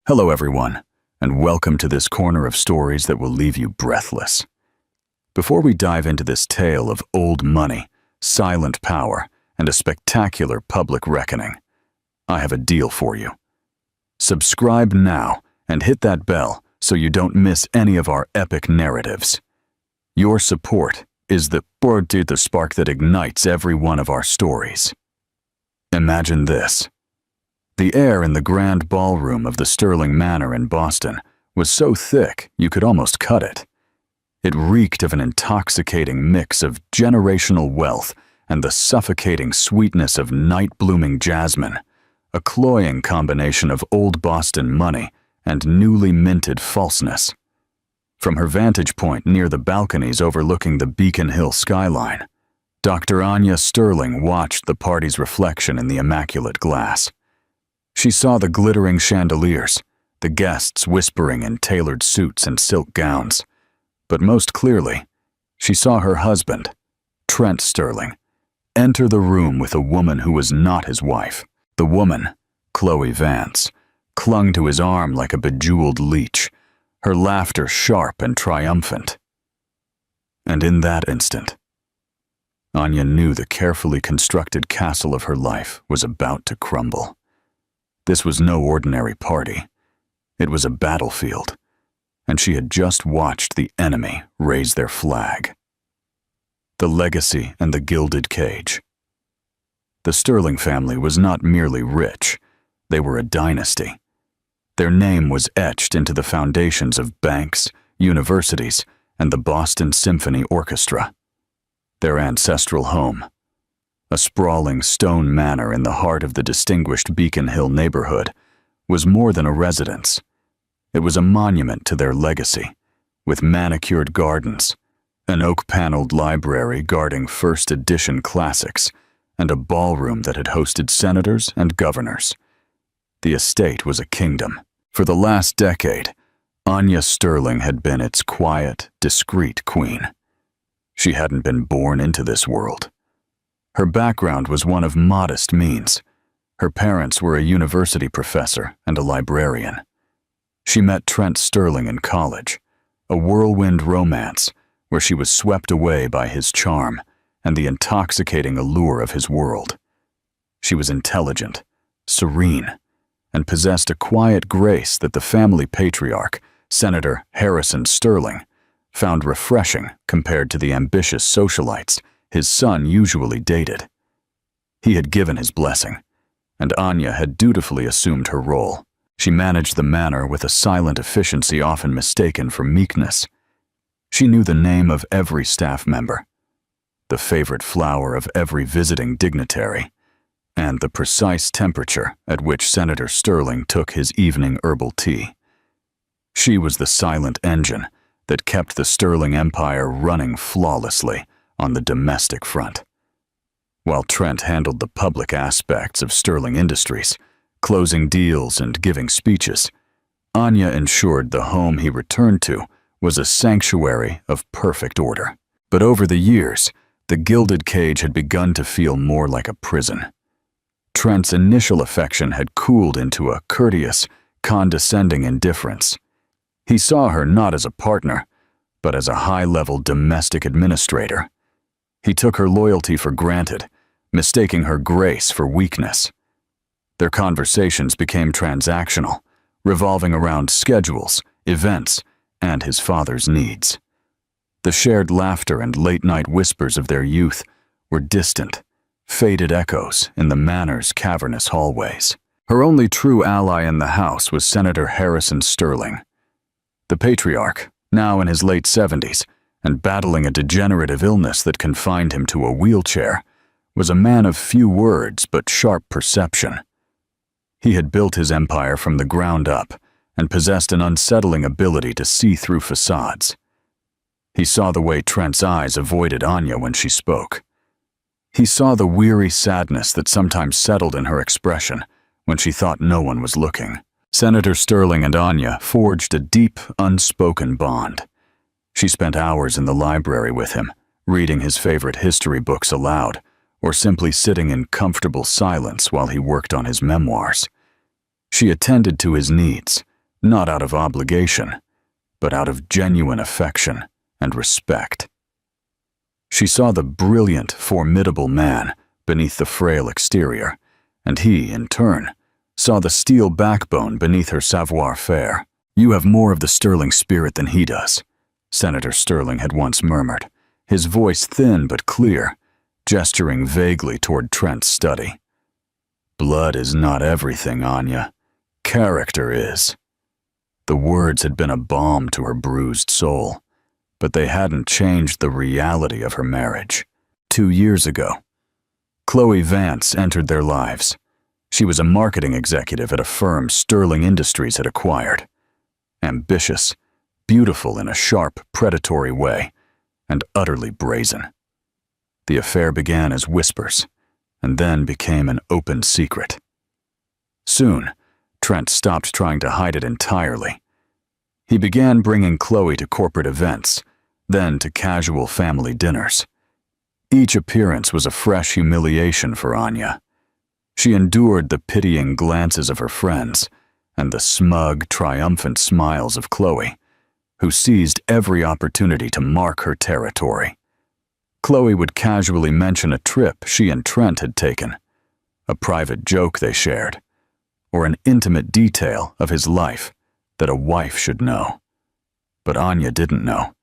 Hello everyone, and welcome to this corner of stories that will leave you breathless. Before we dive into this tale of old money, silent power, and a spectacular public reckoning, I have a deal for you. Subscribe now and hit that bell so you don't miss any of our epic narratives. Your support is the spark that ignites every one of our stories. Imagine this. The air in the grand ballroom of the Sterling Manor in Boston was so thick you could almost cut it. It reeked of an intoxicating mix of generational wealth and the suffocating sweetness of night-blooming jasmine, a cloying combination of old Boston money and newly minted falseness. From her vantage point near the balconies overlooking the Beacon Hill skyline, Dr. Anya Sterling watched the party's reflection in the immaculate glass. She saw the glittering chandeliers, the guests whispering in tailored suits and silk gowns. But most clearly, she saw her husband, Trent Sterling, enter the room with a woman who was not his wife. The woman, Chloe Vance, clung to his arm like a bejeweled leech, her laughter sharp and triumphant. And in that instant, Anya knew the carefully constructed castle of her life was about to crumble. This was no ordinary party. It was a battlefield, and she had just watched the enemy raise their flag. The legacy and the gilded cage. The Sterling family was not merely rich, they were a dynasty. Their name was etched into the foundations of banks, universities, and the Boston Symphony Orchestra. Their ancestral home, a sprawling stone manor in the heart of the distinguished Beacon Hill neighborhood, was more than a residence. It was a monument to their legacy, with manicured gardens, an oak-paneled library guarding first edition classics, and a ballroom that had hosted senators and governors. The estate was a kingdom. For the last decade, Anya Sterling had been its quiet, discreet queen. She hadn't been born into this world. Her background was one of modest means. Her parents were a university professor and a librarian. She met Trent Sterling in college, a whirlwind romance where she was swept away by his charm and the intoxicating allure of his world. She was intelligent, serene, and possessed a quiet grace that the family patriarch, Senator Harrison Sterling, found refreshing compared to the ambitious socialites his son usually dated. He had given his blessing, and Anya had dutifully assumed her role. She managed the manor with a silent efficiency often mistaken for meekness. She knew the name of every staff member, the favorite flower of every visiting dignitary, and the precise temperature at which Senator Sterling took his evening herbal tea. She was the silent engine that kept the Sterling Empire running flawlessly on the domestic front. While Trent handled the public aspects of Sterling Industries, closing deals and giving speeches, Anya ensured the home he returned to was a sanctuary of perfect order. But over the years, the gilded cage had begun to feel more like a prison. Trent's initial affection had cooled into a courteous, condescending indifference. He saw her not as a partner, but as a high-level domestic administrator. He took her loyalty for granted, mistaking her grace for weakness. Their conversations became transactional, revolving around schedules, events, and his father's needs. The shared laughter and late-night whispers of their youth were distant, faded echoes in the manor's cavernous hallways. Her only true ally in the house was Senator Harrison Sterling. The patriarch, now in his late 70s, and battling a degenerative illness that confined him to a wheelchair, was a man of few words but sharp perception. He had built his empire from the ground up and possessed an unsettling ability to see through facades. He saw the way Trent's eyes avoided Anya when she spoke. He saw the weary sadness that sometimes settled in her expression when she thought no one was looking. Senator Sterling and Anya forged a deep, unspoken bond. She spent hours in the library with him, reading his favorite history books aloud, or simply sitting in comfortable silence while he worked on his memoirs. She attended to his needs, not out of obligation, but out of genuine affection and respect. She saw the brilliant, formidable man beneath the frail exterior, and he, in turn, saw the steel backbone beneath her savoir-faire. "You have more of the Sterling spirit than he does," Senator Sterling had once murmured, his voice thin but clear, gesturing vaguely toward Trent's study. "Blood is not everything, Anya. Character is." The words had been a balm to her bruised soul, but they hadn't changed the reality of her marriage. 2 years ago, Chloe Vance entered their lives. She was a marketing executive at a firm Sterling Industries had acquired. Ambitious, beautiful in a sharp, predatory way, and utterly brazen. The affair began as whispers, and then became an open secret. Soon, Trent stopped trying to hide it entirely. He began bringing Chloe to corporate events, then to casual family dinners. Each appearance was a fresh humiliation for Anya. She endured the pitying glances of her friends and the smug, triumphant smiles of Chloe, who seized every opportunity to mark her territory. Chloe would casually mention a trip she and Trent had taken, a private joke they shared, or an intimate detail of his life that a wife should know. But Anya didn't know.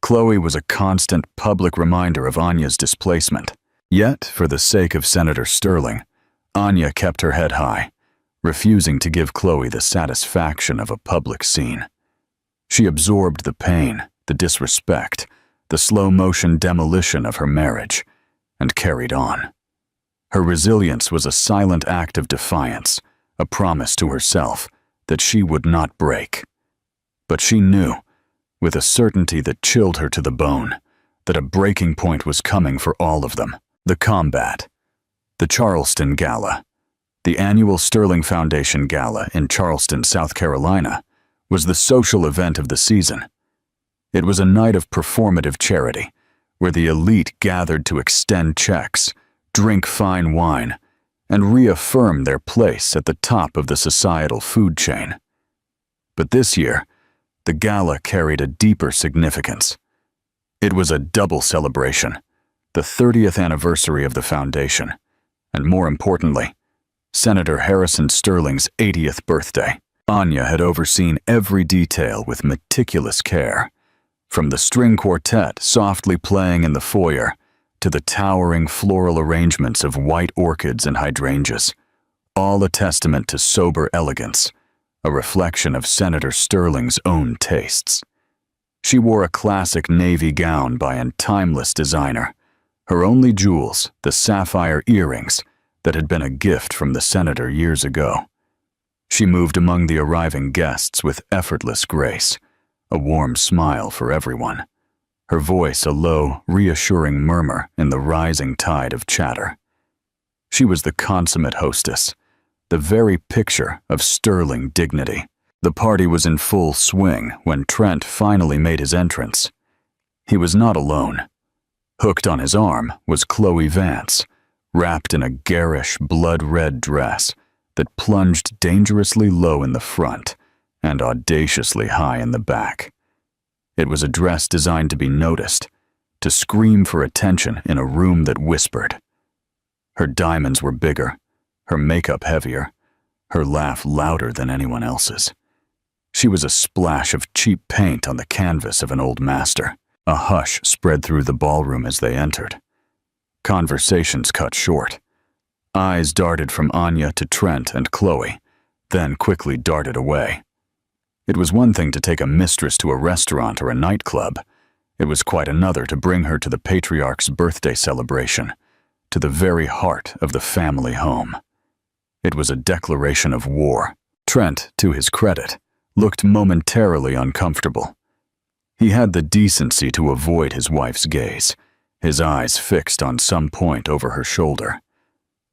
Chloe was a constant public reminder of Anya's displacement. Yet, for the sake of Senator Sterling, Anya kept her head high, refusing to give Chloe the satisfaction of a public scene. She absorbed the pain, the disrespect, the slow-motion demolition of her marriage, and carried on. Her resilience was a silent act of defiance, a promise to herself that she would not break. But she knew, with a certainty that chilled her to the bone, that a breaking point was coming for all of them. The combat. The Charleston Gala. The annual Sterling Foundation Gala in Charleston, South Carolina, was the social event of the season. It was a night of performative charity, where the elite gathered to extend checks, drink fine wine, and reaffirm their place at the top of the societal food chain. But this year, the gala carried a deeper significance. It was a double celebration, the 30th anniversary of the foundation, and more importantly, Senator Harrison Sterling's 80th birthday. Anya had overseen every detail with meticulous care, from the string quartet softly playing in the foyer to the towering floral arrangements of white orchids and hydrangeas, all a testament to sober elegance, a reflection of Senator Sterling's own tastes. She wore a classic navy gown by a timeless designer, her only jewels the sapphire earrings that had been a gift from the senator years ago. She moved among the arriving guests with effortless grace, a warm smile for everyone, her voice a low, reassuring murmur in the rising tide of chatter. She was the consummate hostess, the very picture of sterling dignity. The party was in full swing when Trent finally made his entrance. He was not alone. Hooked on his arm was Chloe Vance, wrapped in a garish, blood-red dress that plunged dangerously low in the front and audaciously high in the back. It was a dress designed to be noticed, to scream for attention in a room that whispered. Her diamonds were bigger, her makeup heavier, her laugh louder than anyone else's. She was a splash of cheap paint on the canvas of an old master. A hush spread through the ballroom as they entered. Conversations cut short. Eyes darted from Anya to Trent and Chloe, then quickly darted away. It was one thing to take a mistress to a restaurant or a nightclub. It was quite another to bring her to the patriarch's birthday celebration, to the very heart of the family home. It was a declaration of war. Trent, to his credit, looked momentarily uncomfortable. He had the decency to avoid his wife's gaze, his eyes fixed on some point over her shoulder.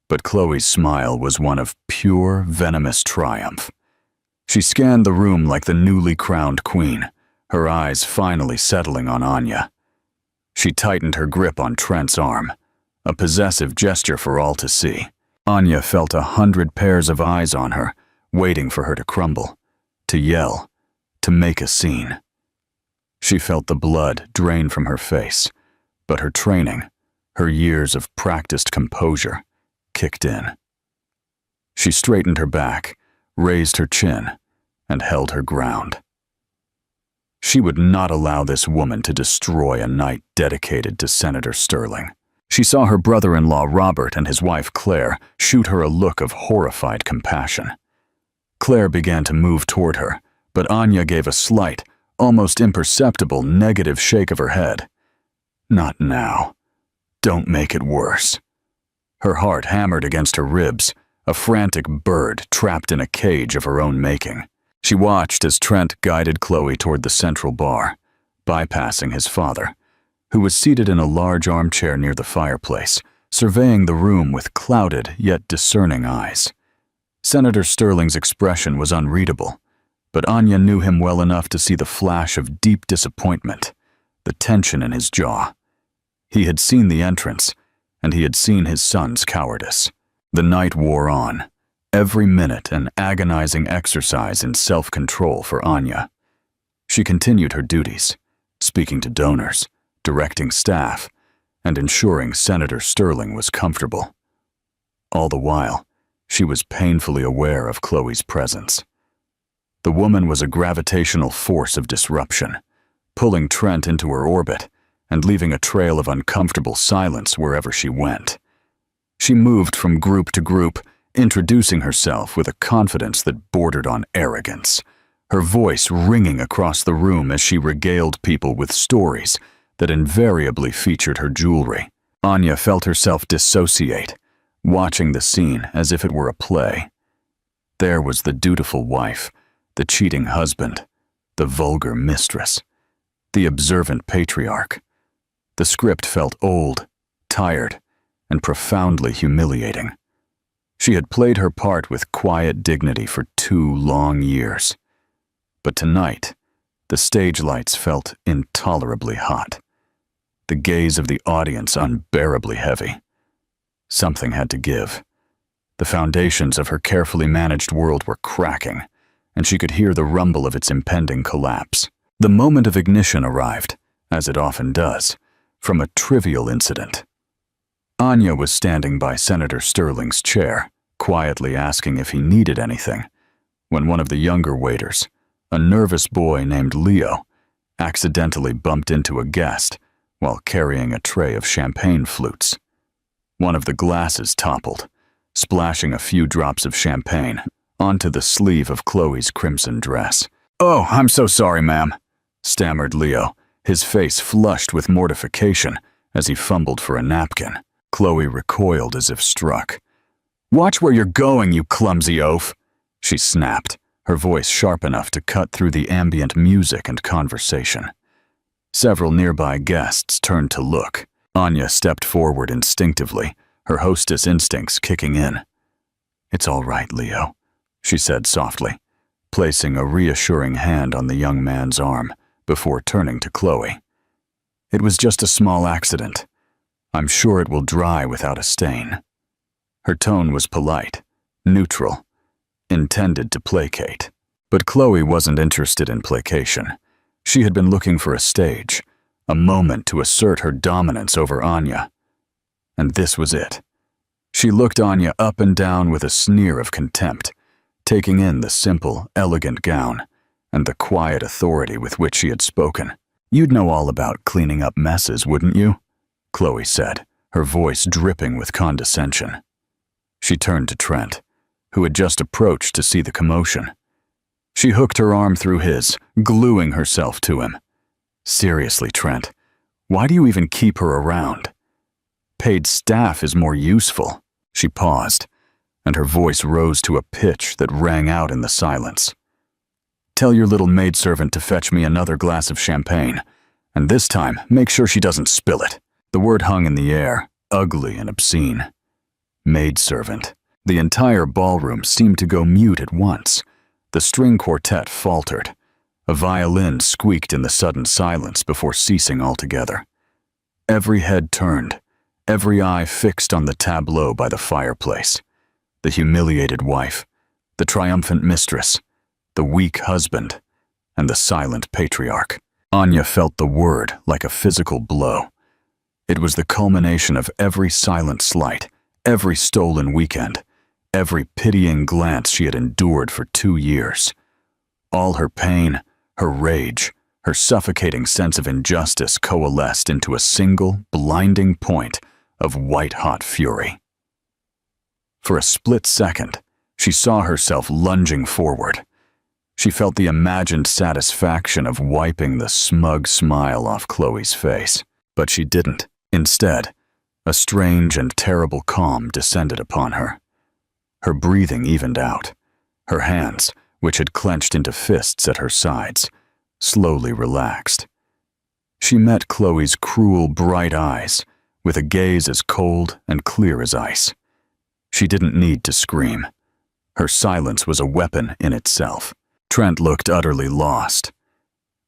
But Chloe's smile was one of pure, venomous triumph. She scanned the room like the newly crowned queen, her eyes finally settling on Anya. She tightened her grip on Trent's arm, a possessive gesture for all to see. Anya felt 100 pairs of eyes on her, waiting for her to crumble, to yell, to make a scene. She felt the blood drain from her face, but her training, her years of practiced composure, kicked in. She straightened her back, raised her chin, and held her ground. She would not allow this woman to destroy a night dedicated to Senator Sterling. She saw her brother-in-law Robert and his wife Claire shoot her a look of horrified compassion. Claire began to move toward her, but Anya gave a slight, almost imperceptible negative shake of her head. Not now. Don't make it worse. Her heart hammered against her ribs, a frantic bird trapped in a cage of her own making. She watched as Trent guided Chloe toward the central bar, bypassing his father, who was seated in a large armchair near the fireplace, surveying the room with clouded yet discerning eyes. Senator Sterling's expression was unreadable, but Anya knew him well enough to see the flash of deep disappointment, the tension in his jaw. He had seen the entrance, and he had seen his son's cowardice. The night wore on, every minute an agonizing exercise in self-control for Anya. She continued her duties, speaking to donors, directing staff, and ensuring Senator Sterling was comfortable. All the while, she was painfully aware of Chloe's presence. The woman was a gravitational force of disruption, pulling Trent into her orbit and leaving a trail of uncomfortable silence wherever she went. She moved from group to group, introducing herself with a confidence that bordered on arrogance, her voice ringing across the room as she regaled people with stories that invariably featured her jewelry. Anya felt herself dissociate, watching the scene as if it were a play. There was the dutiful wife, the cheating husband, the vulgar mistress, the observant patriarch. The script felt old, tired, and profoundly humiliating. She had played her part with quiet dignity for 2 long years. But tonight, the stage lights felt intolerably hot, the gaze of the audience unbearably heavy. Something had to give. The foundations of her carefully managed world were cracking, and she could hear the rumble of its impending collapse. The moment of ignition arrived, as it often does, from a trivial incident. Anya was standing by Senator Sterling's chair, quietly asking if he needed anything, when one of the younger waiters, a nervous boy named Leo, accidentally bumped into a guest while carrying a tray of champagne flutes. One of the glasses toppled, splashing a few drops of champagne onto the sleeve of Chloe's crimson dress. "Oh, I'm so sorry, ma'am," stammered Leo, his face flushed with mortification as he fumbled for a napkin. Chloe recoiled as if struck. "Watch where you're going, you clumsy oaf," she snapped, her voice sharp enough to cut through the ambient music and conversation. Several nearby guests turned to look. Anya stepped forward instinctively, her hostess instincts kicking in. "It's all right, Leo," she said softly, placing a reassuring hand on the young man's arm before turning to Chloe. "It was just a small accident. I'm sure it will dry without a stain." Her tone was polite, neutral, intended to placate. But Chloe wasn't interested in placation. She had been looking for a stage, a moment to assert her dominance over Anya. And this was it. She looked Anya up and down with a sneer of contempt, taking in the simple, elegant gown and the quiet authority with which she had spoken. "You'd know all about cleaning up messes, wouldn't you?" Chloe said, her voice dripping with condescension. She turned to Trent, who had just approached to see the commotion. She hooked her arm through his, gluing herself to him. "Seriously, Trent, why do you even keep her around? Paid staff is more useful." She paused, and her voice rose to a pitch that rang out in the silence. "Tell your little maidservant to fetch me another glass of champagne, and this time make sure she doesn't spill it." The word hung in the air, ugly and obscene. Maidservant. The entire ballroom seemed to go mute at once. The string quartet faltered. A violin squeaked in the sudden silence before ceasing altogether. Every head turned, every eye fixed on the tableau by the fireplace. The humiliated wife, the triumphant mistress, the weak husband, and the silent patriarch. Anya felt the word like a physical blow. It was the culmination of every silent slight, every stolen weekend, every pitying glance she had endured for 2 years. All her pain, her rage, her suffocating sense of injustice coalesced into a single, blinding point of white-hot fury. For a split second, she saw herself lunging forward. She felt the imagined satisfaction of wiping the smug smile off Chloe's face, but she didn't. Instead, a strange and terrible calm descended upon her. Her breathing evened out. Her hands, which had clenched into fists at her sides, slowly relaxed. She met Chloe's cruel, bright eyes with a gaze as cold and clear as ice. She didn't need to scream. Her silence was a weapon in itself. Trent looked utterly lost.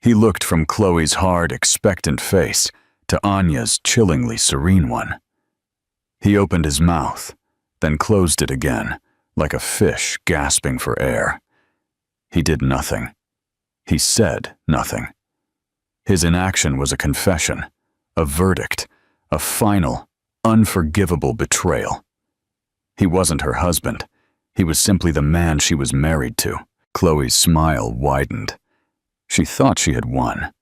He looked from Chloe's hard, expectant face to Anya's chillingly serene one. He opened his mouth, then closed it again, like a fish gasping for air. He did nothing. He said nothing. His inaction was a confession, a verdict, a final, unforgivable betrayal. He wasn't her husband. He was simply the man she was married to. Chloe's smile widened. She thought she had won.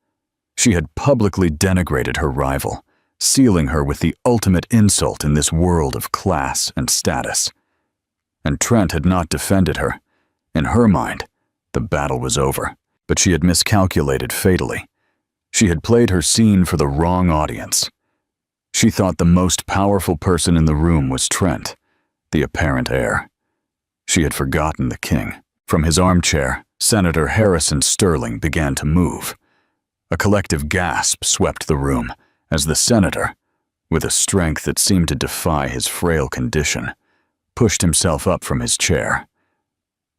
She had publicly denigrated her rival, sealing her with the ultimate insult in this world of class and status. And Trent had not defended her. In her mind, the battle was over, but she had miscalculated fatally. She had played her scene for the wrong audience. She thought the most powerful person in the room was Trent, the apparent heir. She had forgotten the king. From his armchair, Senator Harrison Sterling began to move. A collective gasp swept the room as the senator, with a strength that seemed to defy his frail condition, pushed himself up from his chair.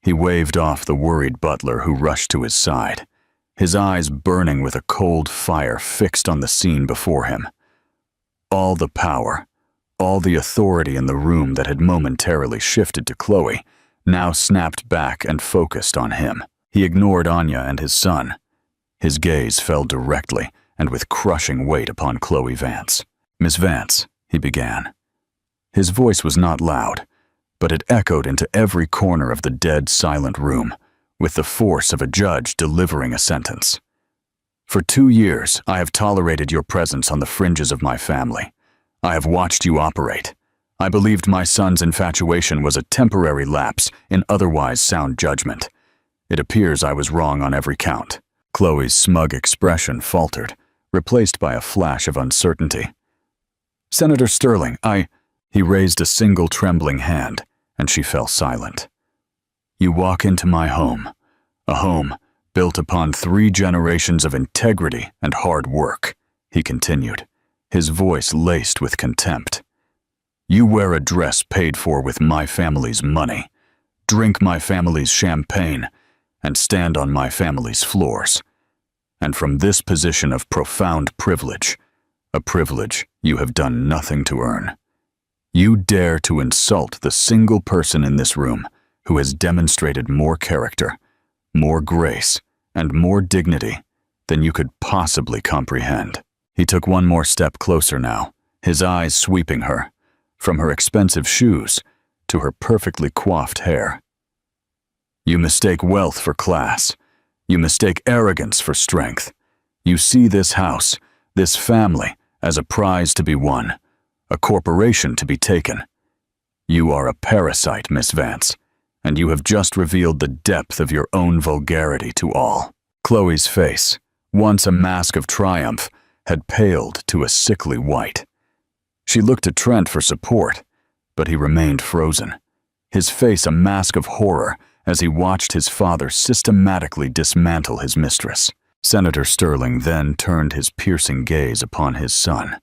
He waved off the worried butler who rushed to his side, his eyes burning with a cold fire fixed on the scene before him. All the power, all the authority in the room that had momentarily shifted to Chloe now snapped back and focused on him. He ignored Anya and his son. His gaze fell directly and with crushing weight upon Chloe Vance. "Miss Vance," he began. His voice was not loud, but it echoed into every corner of the dead, silent room with the force of a judge delivering a sentence. "For 2 years, I have tolerated your presence on the fringes of my family. I have watched you operate. I believed my son's infatuation was a temporary lapse in otherwise sound judgment. It appears I was wrong on every count." Chloe's smug expression faltered, replaced by a flash of uncertainty. "Senator Sterling, He raised a single trembling hand, and she fell silent. "You walk into my home, a home built upon 3 generations of integrity and hard work," he continued, his voice laced with contempt. "You wear a dress paid for with my family's money, drink my family's champagne, and stand on my family's floors. And from this position of profound privilege, a privilege you have done nothing to earn, you dare to insult the single person in this room who has demonstrated more character, more grace, and more dignity than you could possibly comprehend." He took one more step closer now, his eyes sweeping her, from her expensive shoes to her perfectly coiffed hair. "You mistake wealth for class. You mistake arrogance for strength. You see this house, this family, as a prize to be won, a corporation to be taken. You are a parasite, Miss Vance, and you have just revealed the depth of your own vulgarity to all." Chloe's face, once a mask of triumph, had paled to a sickly white. She looked to Trent for support, but he remained frozen, his face a mask of horror as he watched his father systematically dismantle his mistress. Senator Sterling then turned his piercing gaze upon his son.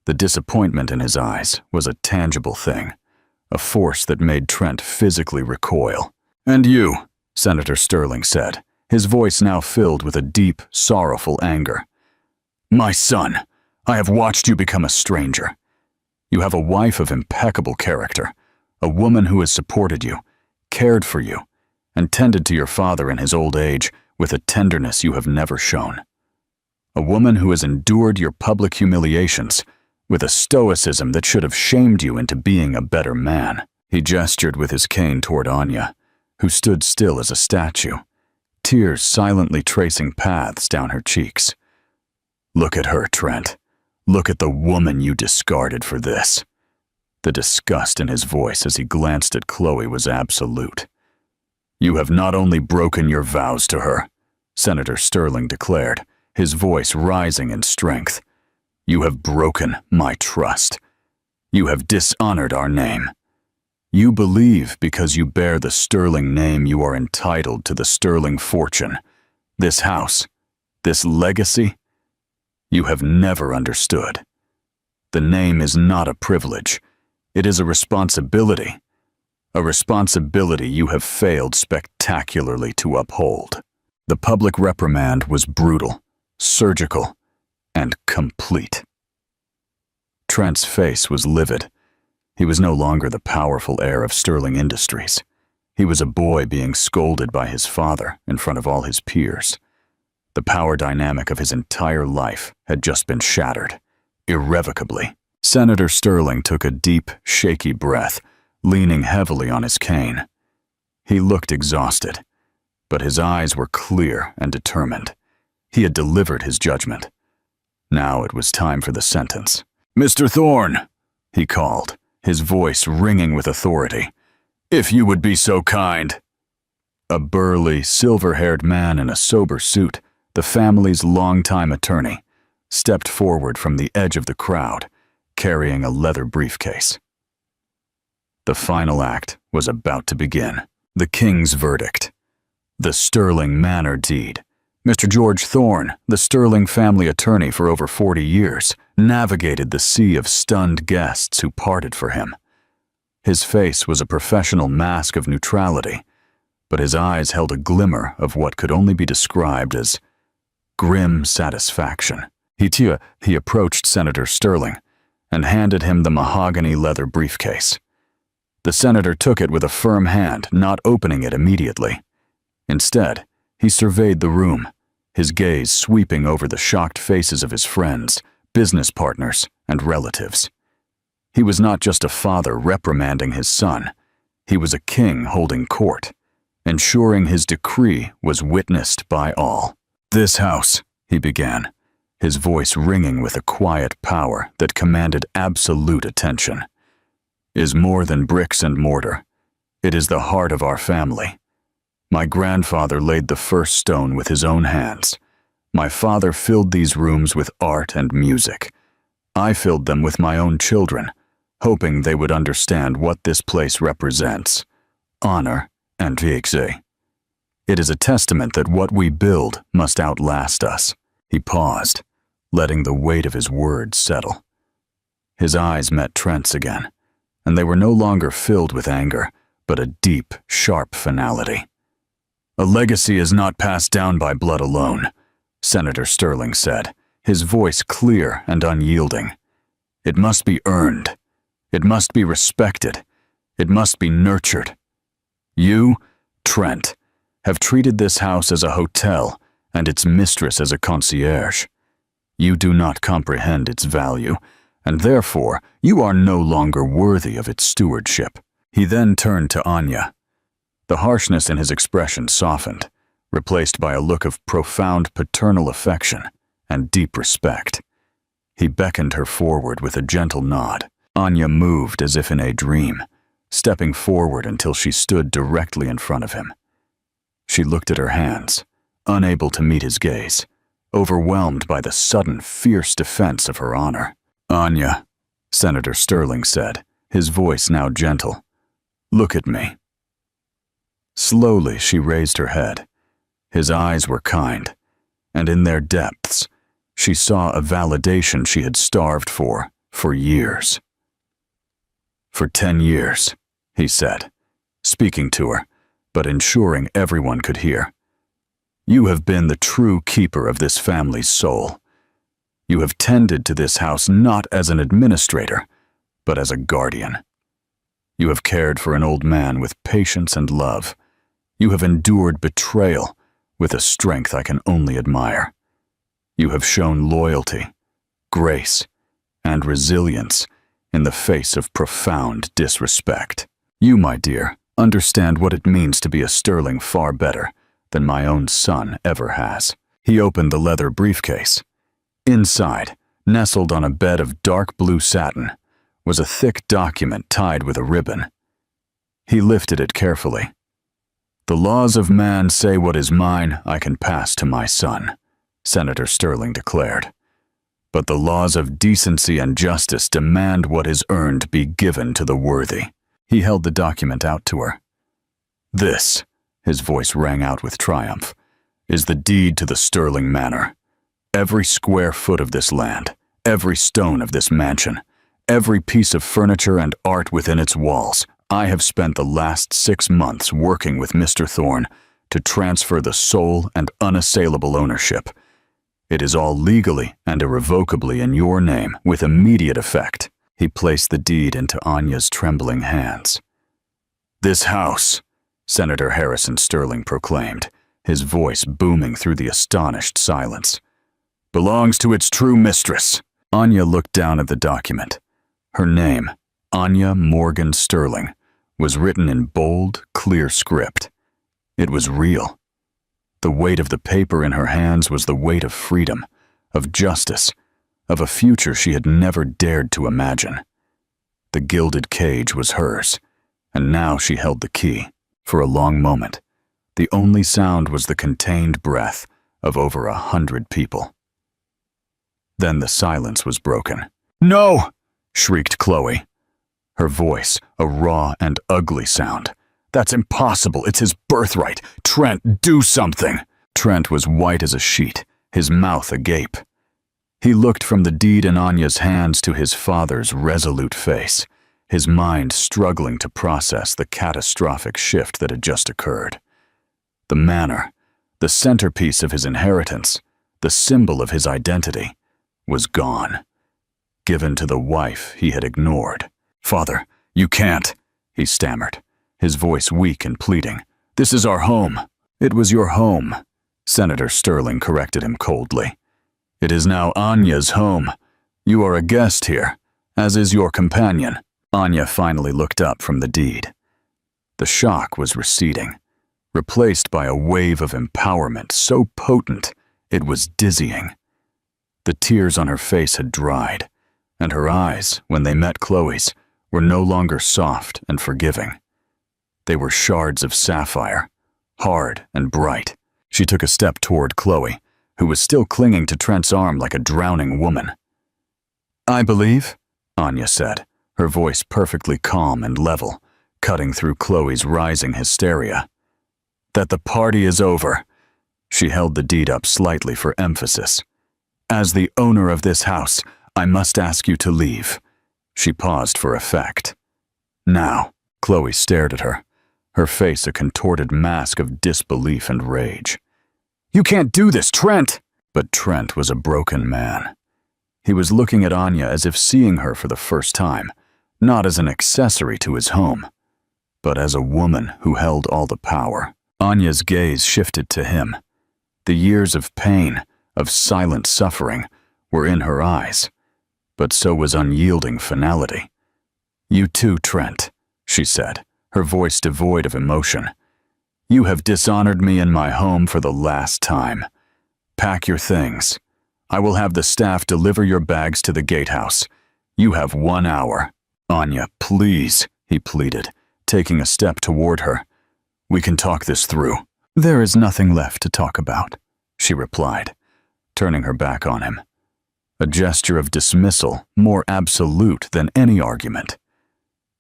The disappointment in his eyes was a tangible thing, a force that made Trent physically recoil. "And you," Senator Sterling said, his voice now filled with a deep, sorrowful anger. "My son, I have watched you become a stranger. You have a wife of impeccable character, a woman who has supported you, cared for you, and tended to your father in his old age with a tenderness you have never shown. A woman who has endured your public humiliations with a stoicism that should have shamed you into being a better man." He gestured with his cane toward Anya, who stood still as a statue, tears silently tracing paths down her cheeks. "Look at her, Trent. Look at the woman you discarded for this." The disgust in his voice as he glanced at Chloe was absolute. "You have not only broken your vows to her," Senator Sterling declared, his voice rising in strength. "You have broken my trust. You have dishonored our name. You believe because you bear the Sterling name you are entitled to the Sterling fortune, this house, this legacy. You have never understood. The name is not a privilege. It is a responsibility you have failed spectacularly to uphold." The public reprimand was brutal, surgical, and complete. Trent's face was livid. He was no longer the powerful heir of Sterling Industries. He was a boy being scolded by his father in front of all his peers. The power dynamic of his entire life had just been shattered, irrevocably. Senator Sterling took a deep, shaky breath, leaning heavily on his cane. He looked exhausted, but his eyes were clear and determined. He had delivered his judgment. Now it was time for the sentence. "Mr. Thorne," he called, his voice ringing with authority, "if you would be so kind." A burly, silver-haired man in a sober suit, the family's longtime attorney, stepped forward from the edge of the crowd, carrying a leather briefcase. The final act was about to begin. The king's verdict. The Sterling Manor deed. Mr. George Thorne, the Sterling family attorney for over 40 years, navigated the sea of stunned guests who parted for him. His face was a professional mask of neutrality, but his eyes held a glimmer of what could only be described as grim satisfaction. He approached Senator Sterling and handed him the mahogany leather briefcase. The senator took it with a firm hand, not opening it immediately. Instead, he surveyed the room, his gaze sweeping over the shocked faces of his friends, business partners, and relatives. He was not just a father reprimanding his son. He was a king holding court, ensuring his decree was witnessed by all. "This house," he began, his voice ringing with a quiet power that commanded absolute attention, "is more than bricks and mortar. It is the heart of our family. My grandfather laid the first stone with his own hands. My father filled these rooms with art and music. I filled them with my own children, hoping they would understand what this place represents: honor and vixie. It is a testament that what we build must outlast us." He paused, letting the weight of his words settle. His eyes met Trent's again, and they were no longer filled with anger, but a deep, sharp finality. "A legacy is not passed down by blood alone," Senator Sterling said, his voice clear and unyielding. "It must be earned. It must be respected. It must be nurtured. You, Trent, have treated this house as a hotel and its mistress as a concierge. You do not comprehend its value, and therefore you are no longer worthy of its stewardship." He then turned to Anya. The harshness in his expression softened, replaced by a look of profound paternal affection and deep respect. He beckoned her forward with a gentle nod. Anya moved as if in a dream, stepping forward until she stood directly in front of him. She looked at her hands, unable to meet his gaze, overwhelmed by the sudden, fierce defense of her honor. "Anya," Senator Sterling said, his voice now gentle, "look at me." Slowly she raised her head. His eyes were kind, and in their depths, she saw a validation she had starved for years. "For 10 years, he said, speaking to her, but ensuring everyone could hear. "You have been the true keeper of this family's soul. You have tended to this house not as an administrator, but as a guardian. You have cared for an old man with patience and love, You have endured betrayal with a strength I can only admire. You have shown loyalty, grace, and resilience in the face of profound disrespect. You, my dear, understand what it means to be a sterling far better than my own son ever has. He opened the leather briefcase. Inside, nestled on a bed of dark blue satin, was a thick document tied with a ribbon. He lifted it carefully. "The laws of man say what is mine I can pass to my son," Senator Sterling declared. "But the laws of decency and justice demand what is earned be given to the worthy." He held the document out to her. "This," his voice rang out with triumph, "is the deed to the Sterling Manor. Every square foot of this land, every stone of this mansion, every piece of furniture and art within its walls, I have spent the last 6 months working with Mr. Thorne to transfer the sole and unassailable ownership. It is all legally and irrevocably in your name with immediate effect." He placed the deed into Anya's trembling hands. "This house," Senator Harrison Sterling proclaimed, his voice booming through the astonished silence, "belongs to its true mistress." Anya looked down at the document. Her name, Anya Morgan Sterling, was written in bold, clear script. It was real. The weight of the paper in her hands was the weight of freedom, of justice, of a future she had never dared to imagine. The gilded cage was hers, and now she held the key. For a long moment, the only sound was the contained breath of over 100 people. Then the silence was broken. "No!" shrieked Chloe. Her voice, a raw and ugly sound. "That's impossible. It's his birthright. Trent, do something!" Trent was white as a sheet, his mouth agape. He looked from the deed in Anya's hands to his father's resolute face, his mind struggling to process the catastrophic shift that had just occurred. The manor, the centerpiece of his inheritance, the symbol of his identity, was gone, given to the wife he had ignored. "Father, you can't," he stammered, his voice weak and pleading. "This is our home." "It was your home," Senator Sterling corrected him coldly. "It is now Anya's home. You are a guest here, as is your companion." Anya finally looked up from the deed. The shock was receding, replaced by a wave of empowerment so potent it was dizzying. The tears on her face had dried, and her eyes, when they met Chloe's, were no longer soft and forgiving. They were shards of sapphire, hard and bright. She took a step toward Chloe, who was still clinging to Trent's arm like a drowning woman. "I believe," Anya said, her voice perfectly calm and level, cutting through Chloe's rising hysteria, "that the party is over." She held the deed up slightly for emphasis. "As the owner of this house, I must ask you to leave." She paused for effect. "Now," Chloe stared at her, her face a contorted mask of disbelief and rage. "You can't do this, Trent!" But Trent was a broken man. He was looking at Anya as if seeing her for the first time, not as an accessory to his home, but as a woman who held all the power. Anya's gaze shifted to him. The years of pain, of silent suffering, were in her eyes, but so was unyielding finality. "You too, Trent," she said, her voice devoid of emotion. "You have dishonored me in my home for the last time. Pack your things. I will have the staff deliver your bags to the gatehouse. You have 1 hour. "Anya, please," he pleaded, taking a step toward her. "We can talk this through." "There is nothing left to talk about," she replied, turning her back on him. A gesture of dismissal more absolute than any argument.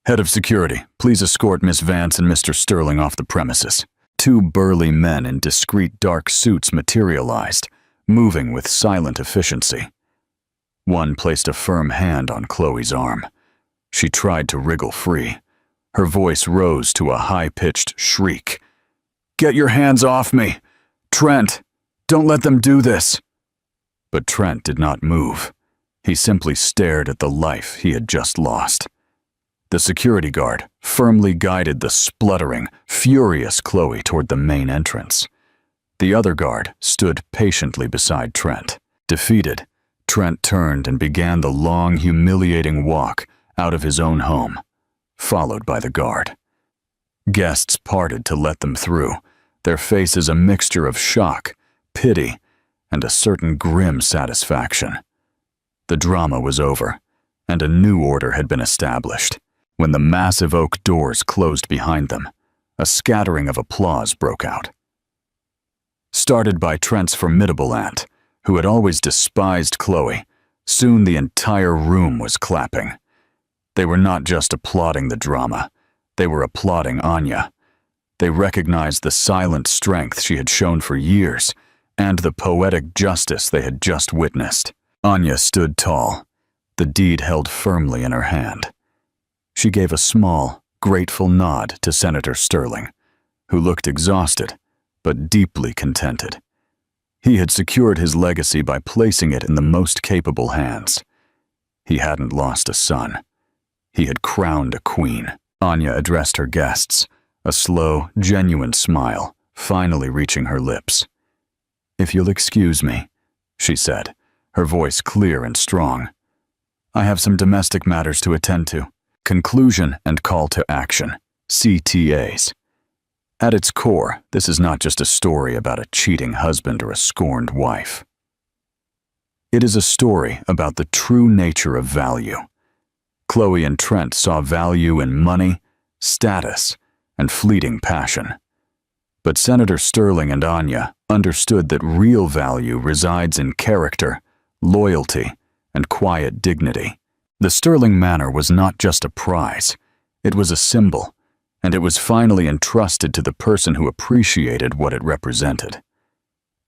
"Head of security, please escort Miss Vance and Mr. Sterling off the premises." 2 burly men in discreet dark suits materialized, moving with silent efficiency. One placed a firm hand on Chloe's arm. She tried to wriggle free. Her voice rose to a high-pitched shriek. "Get your hands off me! Trent, don't let them do this!" But Trent did not move. He simply stared at the life he had just lost. The security guard firmly guided the spluttering, furious Chloe toward the main entrance. The other guard stood patiently beside Trent. Defeated, Trent turned and began the long, humiliating walk out of his own home, followed by the guard. Guests parted to let them through, their faces a mixture of shock, pity, and a certain grim satisfaction. The drama was over, and a new order had been established. When the massive oak doors closed behind them, a scattering of applause broke out. Started by Trent's formidable aunt, who had always despised Chloe, soon the entire room was clapping. They were not just applauding the drama, they were applauding Anya. They recognized the silent strength she had shown for years, and the poetic justice they had just witnessed. Anya stood tall, the deed held firmly in her hand. She gave a small, grateful nod to Senator Sterling, who looked exhausted, but deeply contented. He had secured his legacy by placing it in the most capable hands. He hadn't lost a son. He had crowned a queen. Anya addressed her guests, a slow, genuine smile finally reaching her lips. "If you'll excuse me," she said, her voice clear and strong. "I have some domestic matters to attend to." Conclusion and call to action, CTAs. At its core, this is not just a story about a cheating husband or a scorned wife. It is a story about the true nature of value. Chloe and Trent saw value in money, status, and fleeting passion. But Senator Sterling and Anya understood that real value resides in character, loyalty, and quiet dignity. The Sterling Manor was not just a prize, it was a symbol, and it was finally entrusted to the person who appreciated what it represented.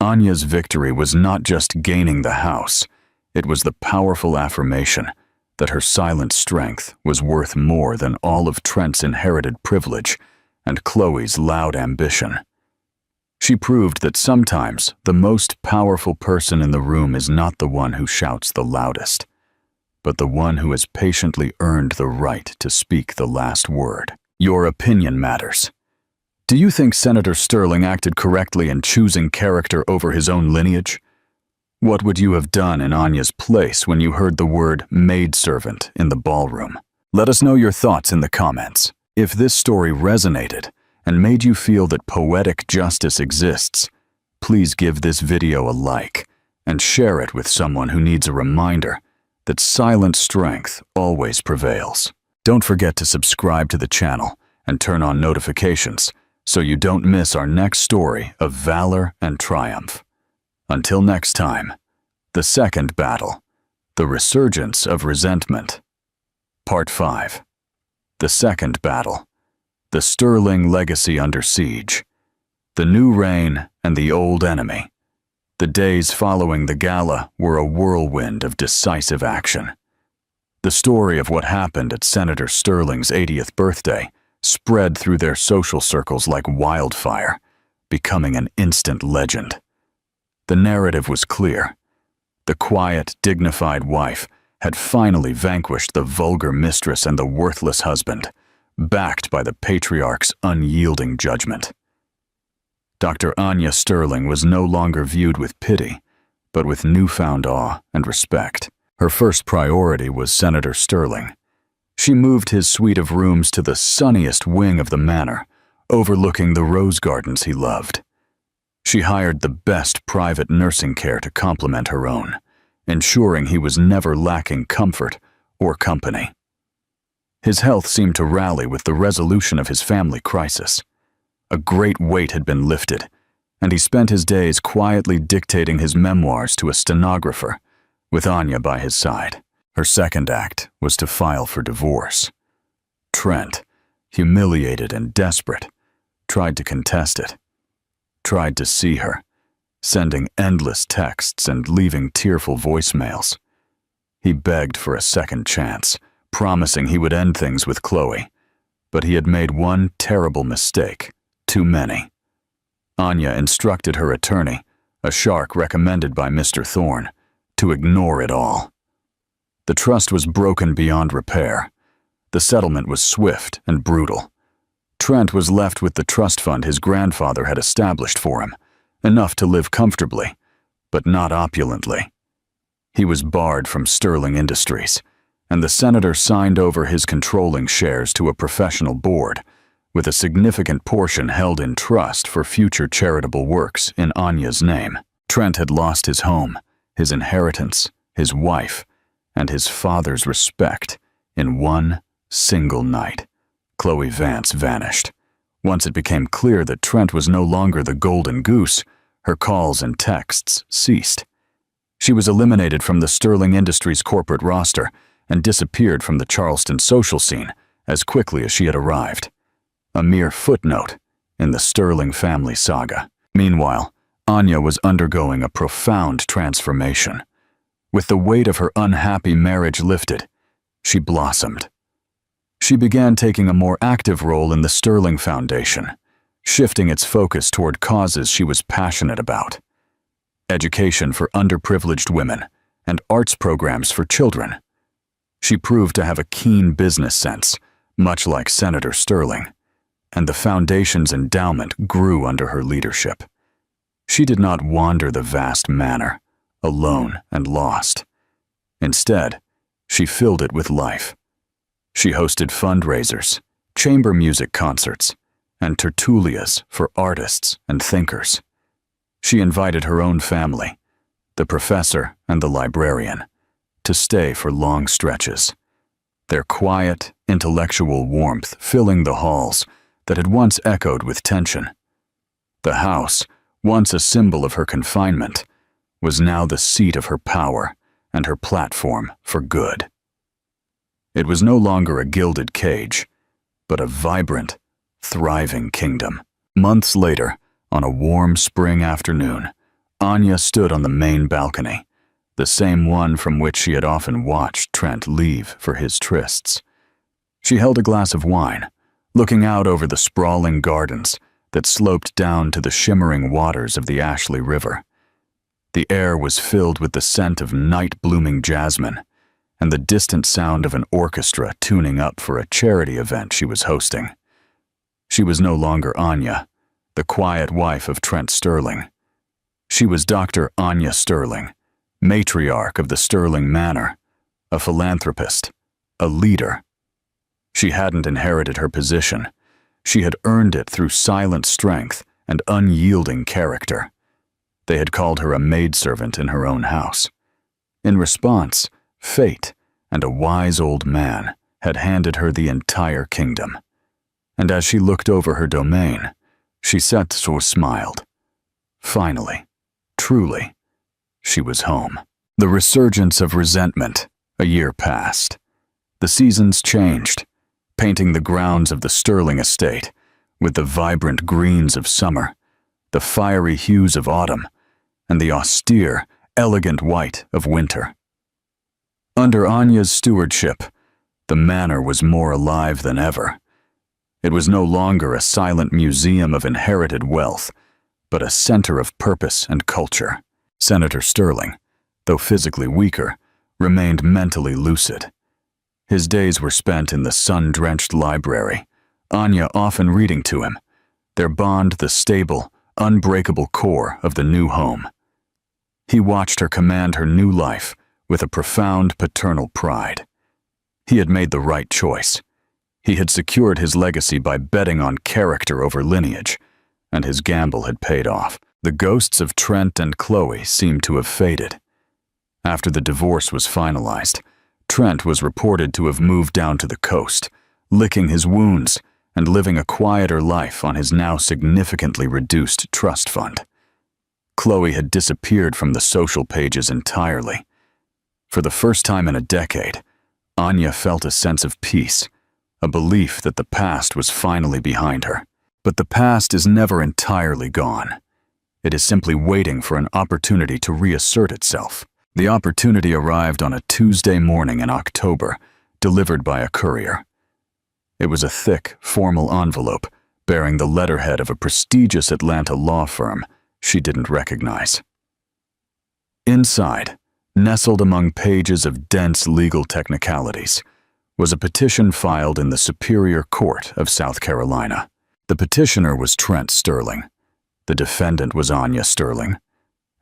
Anya's victory was not just gaining the house, it was the powerful affirmation that her silent strength was worth more than all of Trent's inherited privilege and Chloe's loud ambition. She proved that sometimes the most powerful person in the room is not the one who shouts the loudest, but the one who has patiently earned the right to speak the last word. Your opinion matters. Do you think Senator Sterling acted correctly in choosing character over his own lineage? What would you have done in Anya's place when you heard the word maidservant in the ballroom? Let us know your thoughts in the comments. If this story resonated and made you feel that poetic justice exists, please give this video a like and share it with someone who needs a reminder that silent strength always prevails. Don't forget to subscribe to the channel and turn on notifications so you don't miss our next story of valor and triumph. Until next time, the second battle, the resurgence of resentment. Part 5. The second battle, the Sterling legacy under siege, the new reign and the old enemy. The days following the gala were a whirlwind of decisive action. The story of what happened at Senator Sterling's 80th birthday spread through their social circles like wildfire, becoming an instant legend. The narrative was clear. The quiet, dignified wife had finally vanquished the vulgar mistress and the worthless husband, backed by the patriarch's unyielding judgment. Dr. Anya Sterling was no longer viewed with pity, but with newfound awe and respect. Her first priority was Senator Sterling. She moved his suite of rooms to the sunniest wing of the manor, overlooking the rose gardens he loved. She hired the best private nursing care to complement her own, ensuring he was never lacking comfort or company. His health seemed to rally with the resolution of his family crisis. A great weight had been lifted, and he spent his days quietly dictating his memoirs to a stenographer, with Anya by his side. Her second act was to file for divorce. Trent, humiliated and desperate, tried to contest it, tried to see her, sending endless texts and leaving tearful voicemails. He begged for a second chance, promising he would end things with Chloe, but he had made one terrible mistake, too many. Anya instructed her attorney, a shark recommended by Mr. Thorne, to ignore it all. The trust was broken beyond repair. The settlement was swift and brutal. Trent was left with the trust fund his grandfather had established for him, enough to live comfortably, but not opulently. He was barred from Sterling Industries, and the senator signed over his controlling shares to a professional board, with a significant portion held in trust for future charitable works in Anya's name. Trent had lost his home, his inheritance, his wife, and his father's respect in one single night. Chloe Vance vanished. Once it became clear that Trent was no longer the golden goose, her calls and texts ceased. She was eliminated from the Sterling Industries corporate roster and disappeared from the Charleston social scene as quickly as she had arrived. A mere footnote in the Sterling family saga. Meanwhile, Anya was undergoing a profound transformation. With the weight of her unhappy marriage lifted, she blossomed. She began taking a more active role in the Sterling Foundation, shifting its focus toward causes she was passionate about. Education for underprivileged women and arts programs for children. She proved to have a keen business sense, much like Senator Sterling, and the foundation's endowment grew under her leadership. She did not wander the vast manor, alone and lost. Instead, she filled it with life. She hosted fundraisers, chamber music concerts, and tertulias for artists and thinkers. She invited her own family, the professor and the librarian, to stay for long stretches, their quiet, intellectual warmth filling the halls that had once echoed with tension. The house, once a symbol of her confinement, was now the seat of her power and her platform for good. It was no longer a gilded cage, but a vibrant, thriving kingdom. Months later, on a warm spring afternoon, Anya stood on the main balcony, the same one from which she had often watched Trent leave for his trysts. She held a glass of wine, looking out over the sprawling gardens that sloped down to the shimmering waters of the Ashley River. The air was filled with the scent of night-blooming jasmine and the distant sound of an orchestra tuning up for a charity event she was hosting. She was no longer Anya, the quiet wife of Trent Sterling. She was Dr. Anya Sterling, matriarch of the Sterling Manor, a philanthropist, a leader. She hadn't inherited her position. She had earned it through silent strength and unyielding character. They had called her a maidservant in her own house. In response, fate and a wise old man had handed her the entire kingdom. And as she looked over her domain, she smiled. Finally, truly, she was home. The resurgence of resentment. A year passed. The seasons changed, painting the grounds of the Sterling estate with the vibrant greens of summer, the fiery hues of autumn, and the austere, elegant white of winter. Under Anya's stewardship, the manor was more alive than ever. It was no longer a silent museum of inherited wealth, but a center of purpose and culture. Senator Sterling, though physically weaker, remained mentally lucid. His days were spent in the sun-drenched library, Anya often reading to him, their bond the stable, unbreakable core of the new home. He watched her command her new life with a profound paternal pride. He had made the right choice. He had secured his legacy by betting on character over lineage, and his gamble had paid off. The ghosts of Trent and Chloe seemed to have faded. After the divorce was finalized, Trent was reported to have moved down to the coast, licking his wounds and living a quieter life on his now significantly reduced trust fund. Chloe had disappeared from the social pages entirely. For the first time in a decade, Anya felt a sense of peace, a belief that the past was finally behind her. But the past is never entirely gone. It is simply waiting for an opportunity to reassert itself. The opportunity arrived on a Tuesday morning in October, delivered by a courier. It was a thick, formal envelope bearing the letterhead of a prestigious Atlanta law firm she didn't recognize. Inside, nestled among pages of dense legal technicalities, was a petition filed in the Superior Court of South Carolina. The petitioner was Trent Sterling. The defendant was Anya Sterling.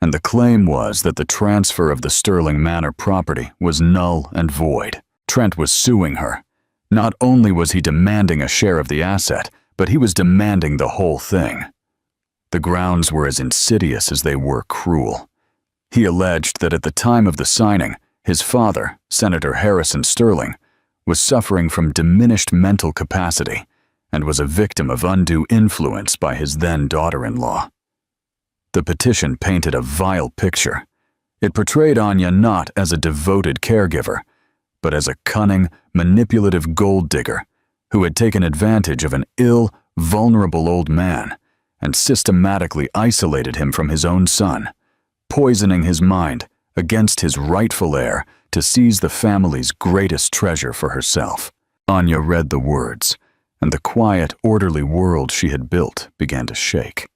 And the claim was that the transfer of the Sterling Manor property was null and void. Trent was suing her. Not only was he demanding a share of the asset, but he was demanding the whole thing. The grounds were as insidious as they were cruel. He alleged that at the time of the signing, his father, Senator Harrison Sterling, was suffering from diminished mental capacity and was a victim of undue influence by his then daughter-in-law. The petition painted a vile picture. It portrayed Anya not as a devoted caregiver, but as a cunning, manipulative gold digger who had taken advantage of an ill, vulnerable old man and systematically isolated him from his own son, poisoning his mind against his rightful heir to seize the family's greatest treasure for herself. Anya read the words, and the quiet, orderly world she had built began to shake.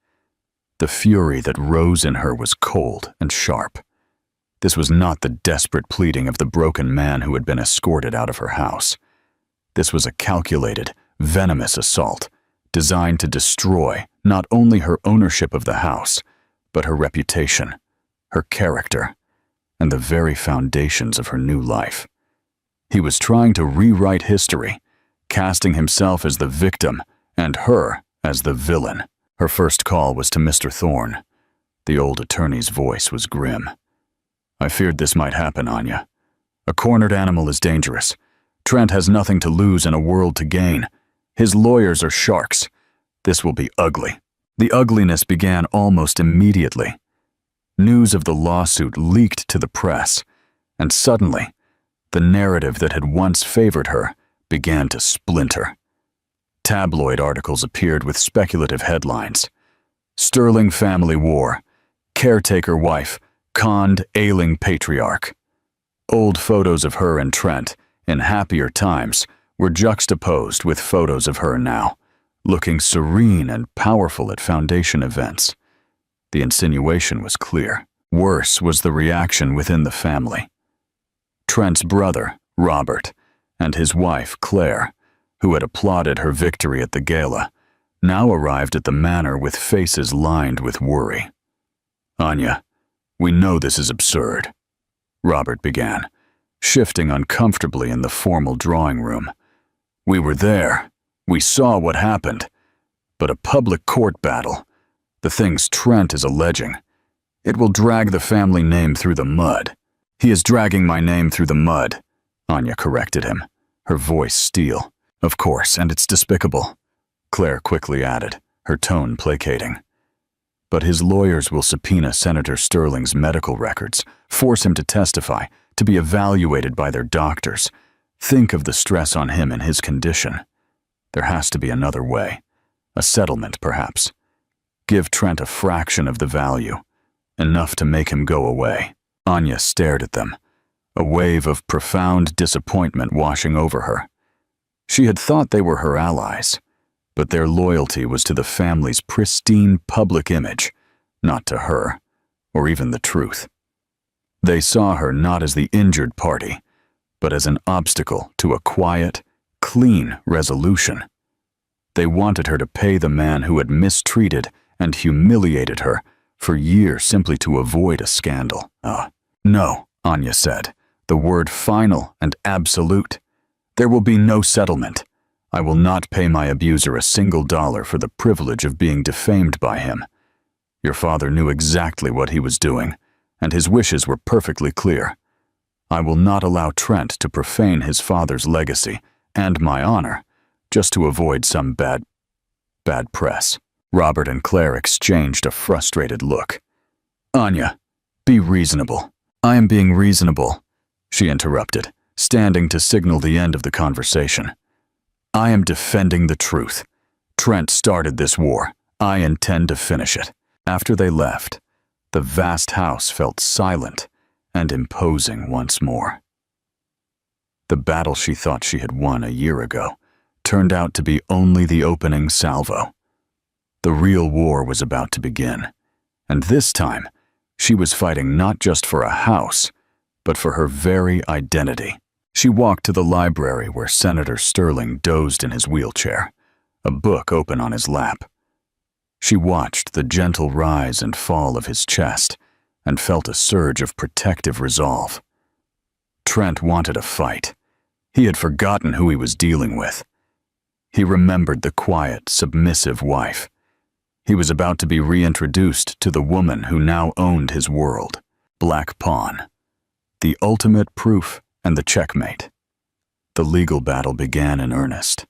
The fury that rose in her was cold and sharp. This was not the desperate pleading of the broken man who had been escorted out of her house. This was a calculated, venomous assault designed to destroy not only her ownership of the house, but her reputation, her character, and the very foundations of her new life. He was trying to rewrite history, casting himself as the victim and her as the villain. Her first call was to Mr. Thorne. The old attorney's voice was grim. "I feared this might happen, Anya. A cornered animal is dangerous. Trent has nothing to lose and a world to gain. His lawyers are sharks. This will be ugly." The ugliness began almost immediately. News of the lawsuit leaked to the press, and suddenly, the narrative that had once favored her began to splinter. Tabloid articles appeared with speculative headlines. Sterling family war, caretaker wife, conned ailing patriarch. Old photos of her and Trent, in happier times, were juxtaposed with photos of her now, looking serene and powerful at foundation events. The insinuation was clear. Worse was the reaction within the family. Trent's brother, Robert, and his wife, Claire, who had applauded her victory at the gala, now arrived at the manor with faces lined with worry. "Anya, we know this is absurd," Robert began, shifting uncomfortably in the formal drawing room. "We were there. We saw what happened. But a public court battle, the things Trent is alleging, it will drag the family name through the mud." "He is dragging my name through the mud," Anya corrected him, her voice steel. "Of course, and it's despicable," Claire quickly added, her tone placating. "But his lawyers will subpoena Senator Sterling's medical records, force him to testify, to be evaluated by their doctors. Think of the stress on him in his condition. There has to be another way. A settlement, perhaps. Give Trent a fraction of the value, enough to make him go away." Anya stared at them, a wave of profound disappointment washing over her. She had thought they were her allies, but their loyalty was to the family's pristine public image, not to her, or even the truth. They saw her not as the injured party, but as an obstacle to a quiet, clean resolution. They wanted her to pay the man who had mistreated and humiliated her for years simply to avoid a scandal. "No," Anya said, the word final and absolute. "There will be no settlement. I will not pay my abuser a single dollar for the privilege of being defamed by him. Your father knew exactly what he was doing, and his wishes were perfectly clear. I will not allow Trent to profane his father's legacy and my honor just to avoid some bad press." Robert and Claire exchanged a frustrated look. "Anya, be reasonable." "I am being reasonable," she interrupted, standing to signal the end of the conversation. "I am defending the truth. Trent started this war. I intend to finish it." After they left, the vast house felt silent and imposing once more. The battle she thought she had won a year ago turned out to be only the opening salvo. The real war was about to begin, and this time she was fighting not just for a house, but for her very identity. She walked to the library where Senator Sterling dozed in his wheelchair, a book open on his lap. She watched the gentle rise and fall of his chest and felt a surge of protective resolve. Trent wanted a fight. He had forgotten who he was dealing with. He remembered the quiet, submissive wife. He was about to be reintroduced to the woman who now owned his world. Black pawn. The ultimate proof and the checkmate. The legal battle began in earnest,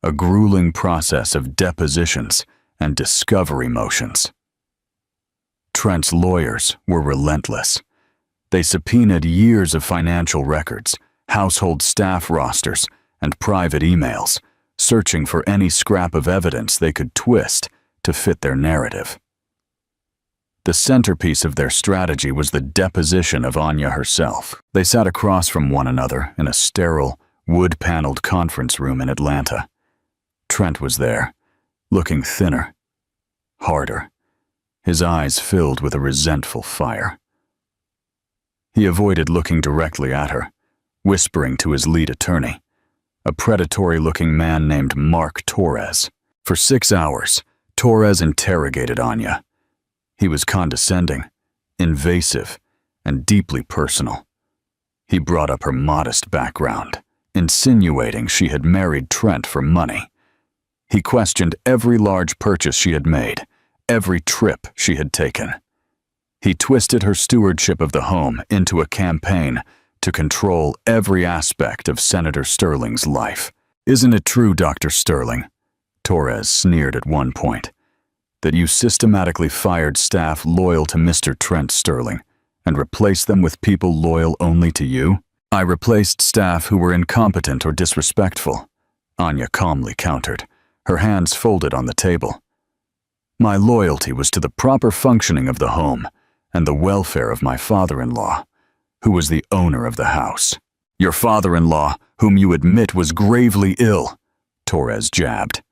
a grueling process of depositions and discovery motions. Trent's lawyers were relentless. They subpoenaed years of financial records, household staff rosters, and private emails, searching for any scrap of evidence they could twist to fit their narrative. The centerpiece of their strategy was the deposition of Anya herself. They sat across from one another in a sterile, wood-paneled conference room in Atlanta. Trent was there, looking thinner, harder, his eyes filled with a resentful fire. He avoided looking directly at her, whispering to his lead attorney, a predatory-looking man named Mark Torres. For 6 hours, Torres interrogated Anya. He was condescending, invasive, and deeply personal. He brought up her modest background, insinuating she had married Trent for money. He questioned every large purchase she had made, every trip she had taken. He twisted her stewardship of the home into a campaign to control every aspect of Senator Sterling's life. "Isn't it true, Dr. Sterling," Torres sneered at one point, "that you systematically fired staff loyal to Mr. Trent Sterling and replaced them with people loyal only to you?" "I replaced staff who were incompetent or disrespectful," Anya calmly countered, her hands folded on the table. "My loyalty was to the proper functioning of the home and the welfare of my father-in-law, who was the owner of the house." "Your father-in-law, whom you admit was gravely ill," Torres jabbed.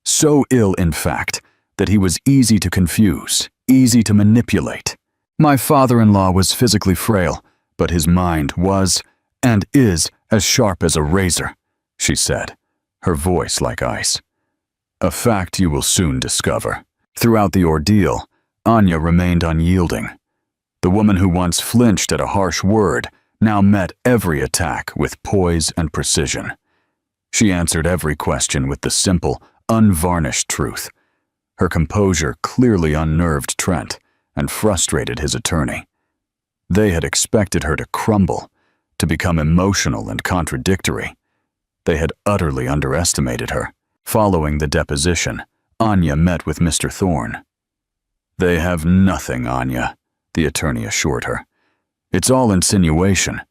"So ill, in fact, that he was easy to confuse, easy to manipulate." "My father-in-law was physically frail, but his mind was and is as sharp as a razor," she said, her voice like ice. "A fact you will soon discover." Throughout the ordeal, Anya remained unyielding. The woman who once flinched at a harsh word now met every attack with poise and precision. She answered every question with the simple, unvarnished truth. Her composure clearly unnerved Trent and frustrated his attorney. They had expected her to crumble, to become emotional and contradictory. They had utterly underestimated her. Following the deposition, Anya met with Mr. Thorne. "They have nothing, Anya," the attorney assured her. "It's all insinuation.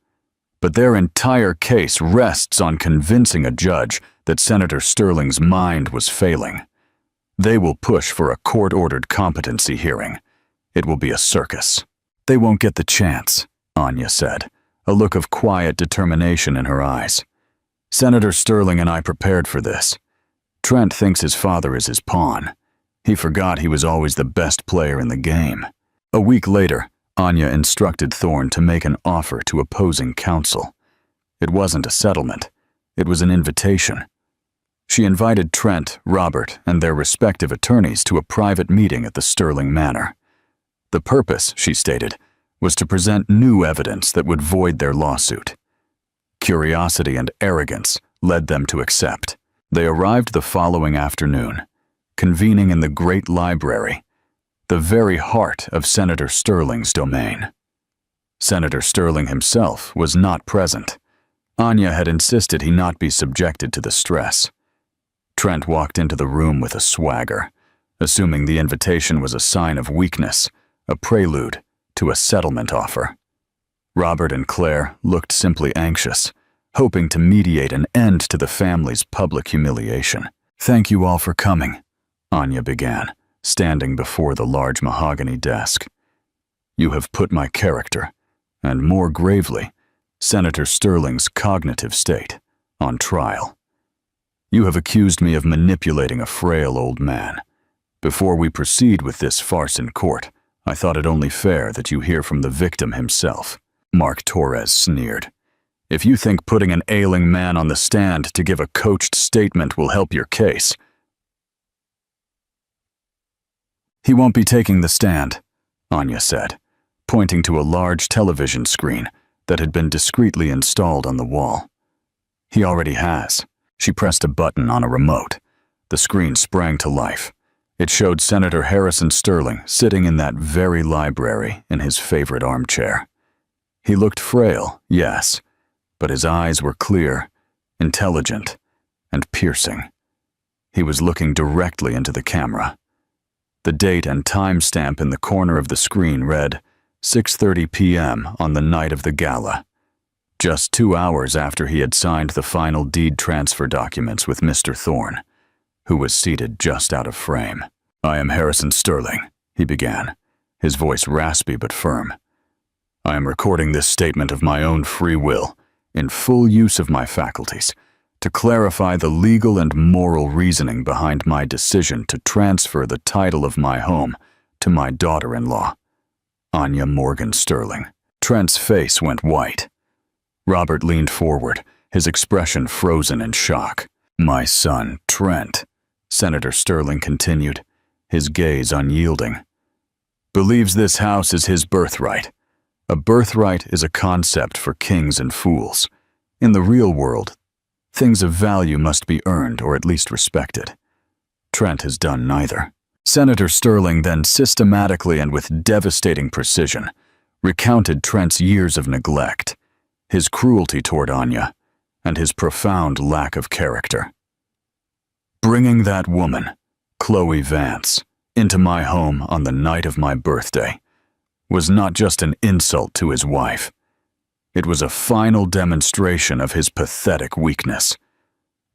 But their entire case rests on convincing a judge that Senator Sterling's mind was failing. They will push for a court-ordered competency hearing. It will be a circus." "They won't get the chance," Anya said, a look of quiet determination in her eyes. "Senator Sterling and I prepared for this. Trent thinks his father is his pawn. He forgot he was always the best player in the game." A week later, Anya instructed Thorne to make an offer to opposing counsel. It wasn't a settlement. It was an invitation. She invited Trent, Robert, and their respective attorneys to a private meeting at the Sterling Manor. The purpose, she stated, was to present new evidence that would void their lawsuit. Curiosity and arrogance led them to accept. They arrived the following afternoon, convening in the great library, the very heart of Senator Sterling's domain. Senator Sterling himself was not present. Anya had insisted he not be subjected to the stress. Trent walked into the room with a swagger, assuming the invitation was a sign of weakness, a prelude to a settlement offer. Robert and Claire looked simply anxious, hoping to mediate an end to the family's public humiliation. "Thank you all for coming," Anya began, standing before the large mahogany desk. "You have put my character, and more gravely, Senator Sterling's cognitive state, on trial. You have accused me of manipulating a frail old man. Before we proceed with this farce in court, I thought it only fair that you hear from the victim himself." Mark Torres sneered. If you think putting an ailing man on the stand to give a coached statement will help your case, he won't be taking the stand, Anya said, pointing to a large television screen that had been discreetly installed on the wall. He already has. She pressed a button on a remote. The screen sprang to life. It showed Senator Harrison Sterling sitting in that very library in his favorite armchair. He looked frail, yes, but his eyes were clear, intelligent, and piercing. He was looking directly into the camera. The date and timestamp in the corner of the screen read 6:30 p.m. on the night of the gala, just 2 hours after he had signed the final deed transfer documents with Mr. Thorne, who was seated just out of frame. "I am Harrison Sterling," he began, his voice raspy but firm. "I am recording this statement of my own free will, in full use of my faculties, to clarify the legal and moral reasoning behind my decision to transfer the title of my home to my daughter-in-law, Anya Morgan Sterling." Trent's face went white. Robert leaned forward, his expression frozen in shock. "My son, Trent," Senator Sterling continued, his gaze unyielding, "believes this house is his birthright. A birthright is a concept for kings and fools. In the real world, things of value must be earned or at least respected. Trent has done neither." Senator Sterling then systematically and with devastating precision recounted Trent's years of neglect, his cruelty toward Anya, and his profound lack of character. "Bringing that woman, Chloe Vance, into my home on the night of my birthday was not just an insult to his wife. It was a final demonstration of his pathetic weakness.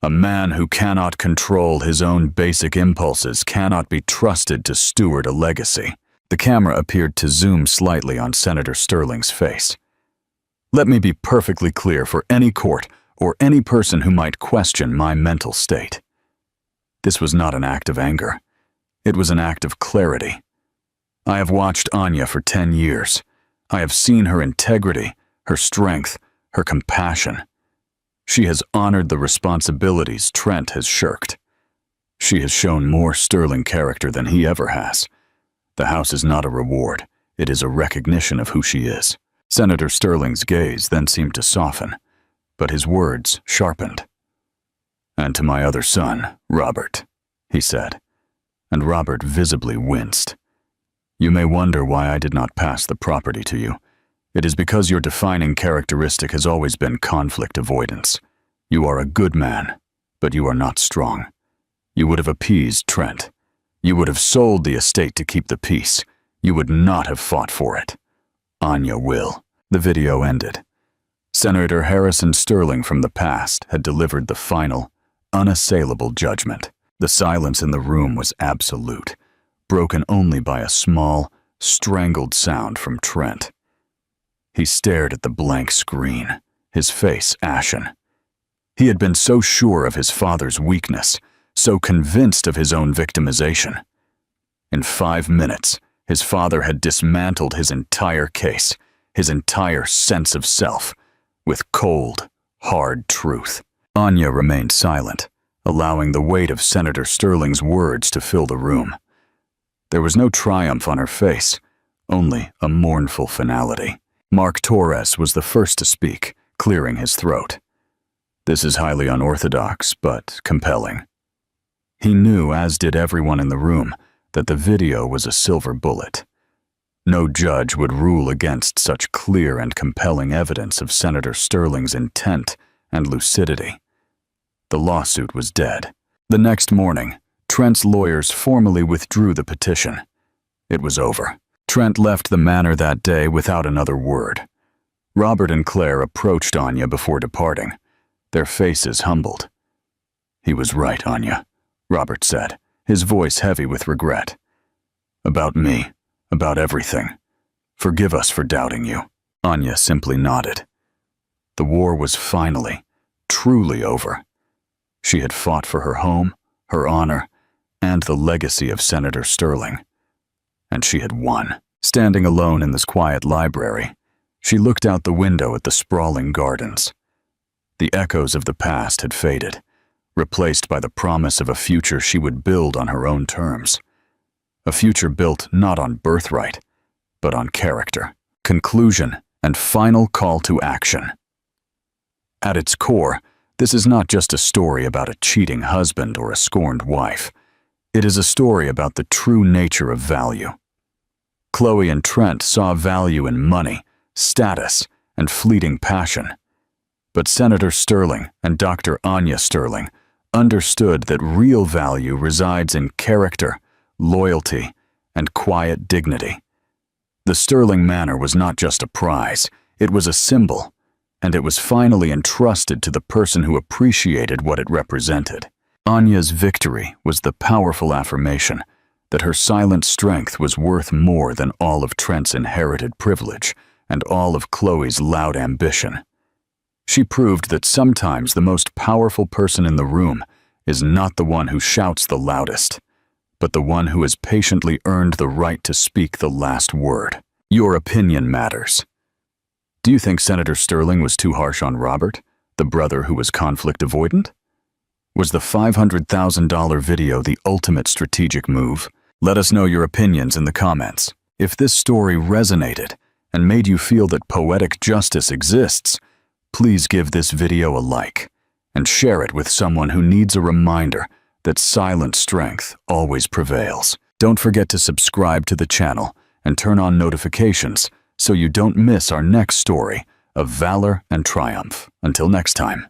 A man who cannot control his own basic impulses cannot be trusted to steward a legacy." The camera appeared to zoom slightly on Senator Sterling's face. "Let me be perfectly clear for any court or any person who might question my mental state. This was not an act of anger. It was an act of clarity. I have watched Anya for 10 years. I have seen her integrity, her strength, her compassion. She has honored the responsibilities Trent has shirked. She has shown more sterling character than he ever has. The house is not a reward. It is a recognition of who she is." Senator Sterling's gaze then seemed to soften, but his words sharpened. "And to my other son, Robert," he said, and Robert visibly winced. "You may wonder why I did not pass the property to you. It is because your defining characteristic has always been conflict avoidance. You are a good man, but you are not strong. You would have appeased Trent. You would have sold the estate to keep the peace. You would not have fought for it. Anya will." The video ended. Senator Harrison Sterling from the past had delivered the final, unassailable judgment. The silence in the room was absolute, broken only by a small, strangled sound from Trent. He stared at the blank screen, his face ashen. He had been so sure of his father's weakness, so convinced of his own victimization. In 5 minutes, his father had dismantled his entire case, his entire sense of self, with cold, hard truth. Anya remained silent, allowing the weight of Senator Sterling's words to fill the room. There was no triumph on her face, only a mournful finality. Mark Torres was the first to speak, clearing his throat. "This is highly unorthodox, but compelling." He knew, as did everyone in the room, that the video was a silver bullet. No judge would rule against such clear and compelling evidence of Senator Sterling's intent and lucidity. The lawsuit was dead. The next morning, Trent's lawyers formally withdrew the petition. It was over. Trent left the manor that day without another word. Robert and Claire approached Anya before departing, their faces humbled. "He was right, Anya," Robert said, his voice heavy with regret. "About me, about everything. Forgive us for doubting you." Anya simply nodded. The war was finally, truly over. She had fought for her home, her honor, and the legacy of Senator Sterling. And she had won. Standing alone in this quiet library, she looked out the window at the sprawling gardens. The echoes of the past had faded, replaced by the promise of a future she would build on her own terms. A future built not on birthright, but on character. Conclusion and final call to action. At its core, this is not just a story about a cheating husband or a scorned wife. It is a story about the true nature of value. Chloe and Trent saw value in money, status, and fleeting passion. But Senator Sterling and Dr. Anya Sterling understood that real value resides in character, loyalty, and quiet dignity. The Sterling Manor was not just a prize, it was a symbol, and it was finally entrusted to the person who appreciated what it represented. Anya's victory was the powerful affirmation that her silent strength was worth more than all of Trent's inherited privilege and all of Chloe's loud ambition. She proved that sometimes the most powerful person in the room is not the one who shouts the loudest, but the one who has patiently earned the right to speak the last word. Your opinion matters. Do you think Senator Sterling was too harsh on Robert, the brother who was conflict avoidant? Was the $500,000 video the ultimate strategic move? Let us know your opinions in the comments. If this story resonated and made you feel that poetic justice exists, please give this video a like and share it with someone who needs a reminder that silent strength always prevails. Don't forget to subscribe to the channel and turn on notifications so you don't miss our next story of valor and triumph. Until next time.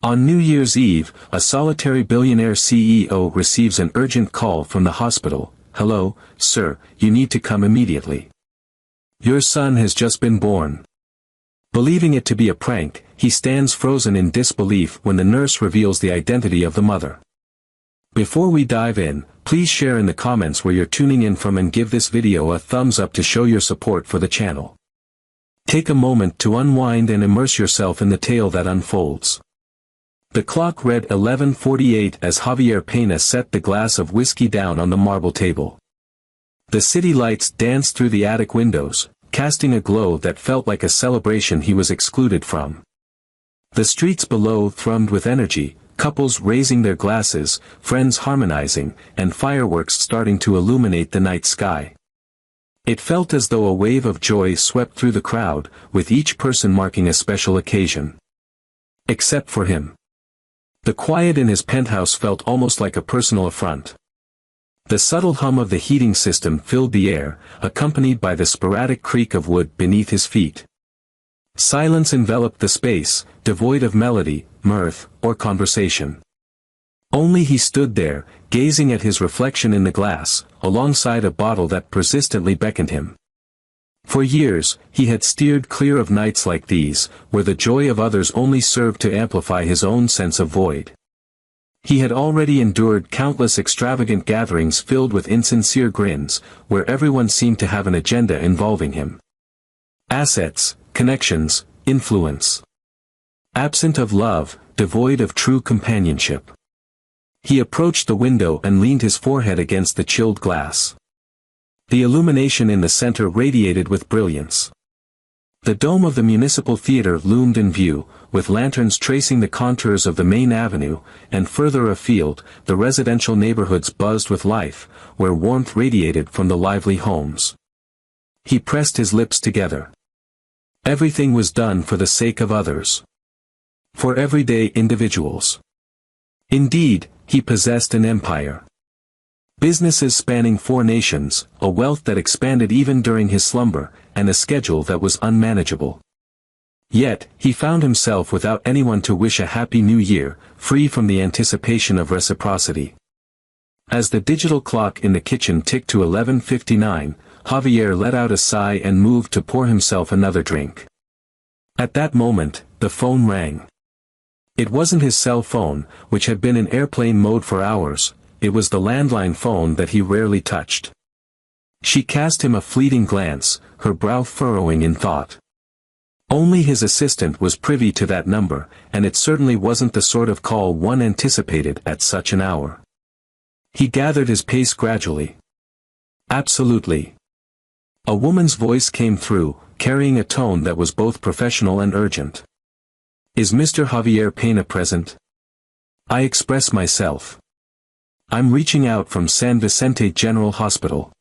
On New Year's Eve, a solitary billionaire CEO receives an urgent call from the hospital. "Hello, sir, you need to come immediately. Your son has just been born." Believing it to be a prank, he stands frozen in disbelief when the nurse reveals the identity of the mother. Before we dive in, please share in the comments where you're tuning in from and give this video a thumbs up to show your support for the channel. Take a moment to unwind and immerse yourself in the tale that unfolds. The clock read 11:48 as Javier Pena set the glass of whiskey down on the marble table. The city lights danced through the attic windows, casting a glow that felt like a celebration he was excluded from. The streets below thrummed with energy, couples raising their glasses, friends harmonizing, and fireworks starting to illuminate the night sky. It felt as though a wave of joy swept through the crowd, with each person marking a special occasion. Except for him. The quiet in his penthouse felt almost like a personal affront. The subtle hum of the heating system filled the air, accompanied by the sporadic creak of wood beneath his feet. Silence enveloped the space, devoid of melody, mirth, or conversation. Only he stood there, gazing at his reflection in the glass, alongside a bottle that persistently beckoned him. For years, he had steered clear of nights like these, where the joy of others only served to amplify his own sense of void. He had already endured countless extravagant gatherings filled with insincere grins, where everyone seemed to have an agenda involving him. Assets, connections, influence. Absent of love, devoid of true companionship. He approached the window and leaned his forehead against the chilled glass. The illumination in the center radiated with brilliance. The dome of the municipal theater loomed in view, with lanterns tracing the contours of the main avenue, and further afield, the residential neighborhoods buzzed with life, where warmth radiated from the lively homes. He pressed his lips together. Everything was done for the sake of others. For everyday individuals. Indeed, he possessed an empire. Businesses spanning 4 nations, a wealth that expanded even during his slumber, and a schedule that was unmanageable. Yet, he found himself without anyone to wish a happy new year, free from the anticipation of reciprocity. As the digital clock in the kitchen ticked to 11:59, Javier let out a sigh and moved to pour himself another drink. At that moment, the phone rang. It wasn't his cell phone, which had been in airplane mode for hours. It was the landline phone that he rarely touched. She cast him a fleeting glance, her brow furrowing in thought. Only his assistant was privy to that number, and it certainly wasn't the sort of call one anticipated at such an hour. He gathered his pace gradually. Absolutely. A woman's voice came through, carrying a tone that was both professional and urgent. "Is Mr. Javier Pena present?" "I express myself. I'm reaching out from San Vicente General Hospital.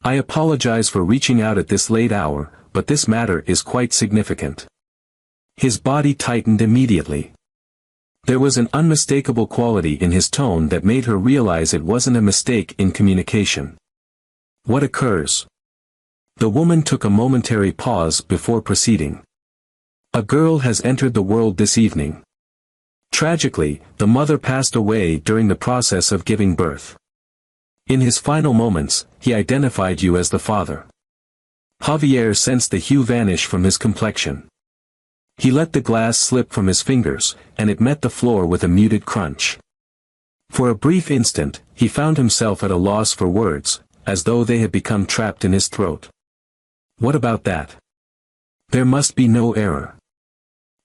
I apologize for reaching out at this late hour, but this matter is quite significant." His body tightened immediately. There was an unmistakable quality in his tone that made her realize it wasn't a mistake in communication. "What occurs?" The woman took a momentary pause before proceeding. "A girl has entered the world this evening. Tragically, the mother passed away during the process of giving birth. In his final moments, he identified you as the father." Javier sensed the hue vanish from his complexion. He let the glass slip from his fingers, and it met the floor with a muted crunch. For a brief instant, he found himself at a loss for words, as though they had become trapped in his throat. "What about that? There must be no error.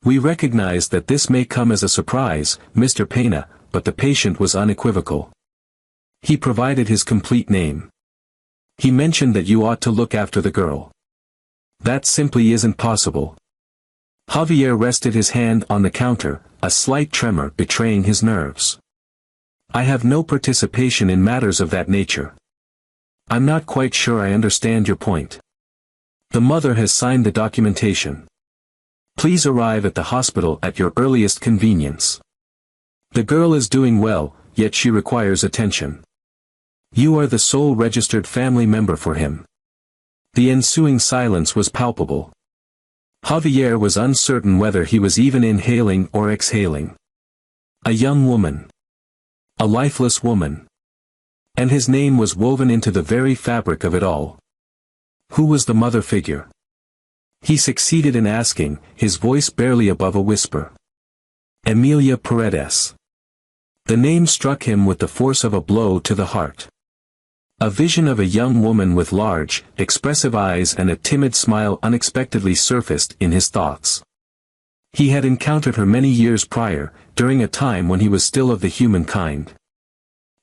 We recognize that this may come as a surprise, Mr. Pena, but the patient was unequivocal. He provided his complete name. He mentioned that you ought to look after the girl. That simply isn't possible." Javier rested his hand on the counter, a slight tremor betraying his nerves. "I have no participation in matters of that nature. I'm not quite sure I understand your point. The mother has signed the documentation. Please arrive at the hospital at your earliest convenience. The girl is doing well, yet she requires attention. You are the sole registered family member for him." The ensuing silence was palpable. Javier was uncertain whether he was even inhaling or exhaling. A young woman. A lifeless woman. And his name was woven into the very fabric of it all. Who was the mother figure? He succeeded in asking, his voice barely above a whisper. Emilia Paredes. The name struck him with the force of a blow to the heart. A vision of a young woman with large, expressive eyes and a timid smile unexpectedly surfaced in his thoughts. He had encountered her many years prior, during a time when he was still of the human kind.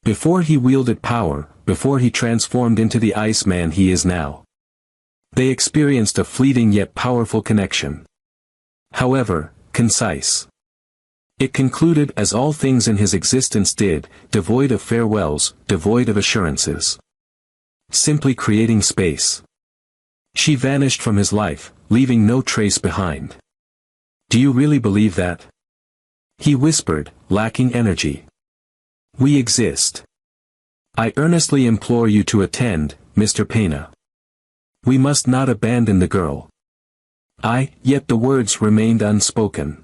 Before he wielded power, before he transformed into the Iceman he is now. They experienced a fleeting yet powerful connection. However, concise. It concluded as all things in his existence did, devoid of farewells, devoid of assurances. Simply creating space. She vanished from his life, leaving no trace behind. Do you really believe that? He whispered, lacking energy. We exist. I earnestly implore you to attend, Mr. Pena. We must not abandon the girl. Yet the words remained unspoken.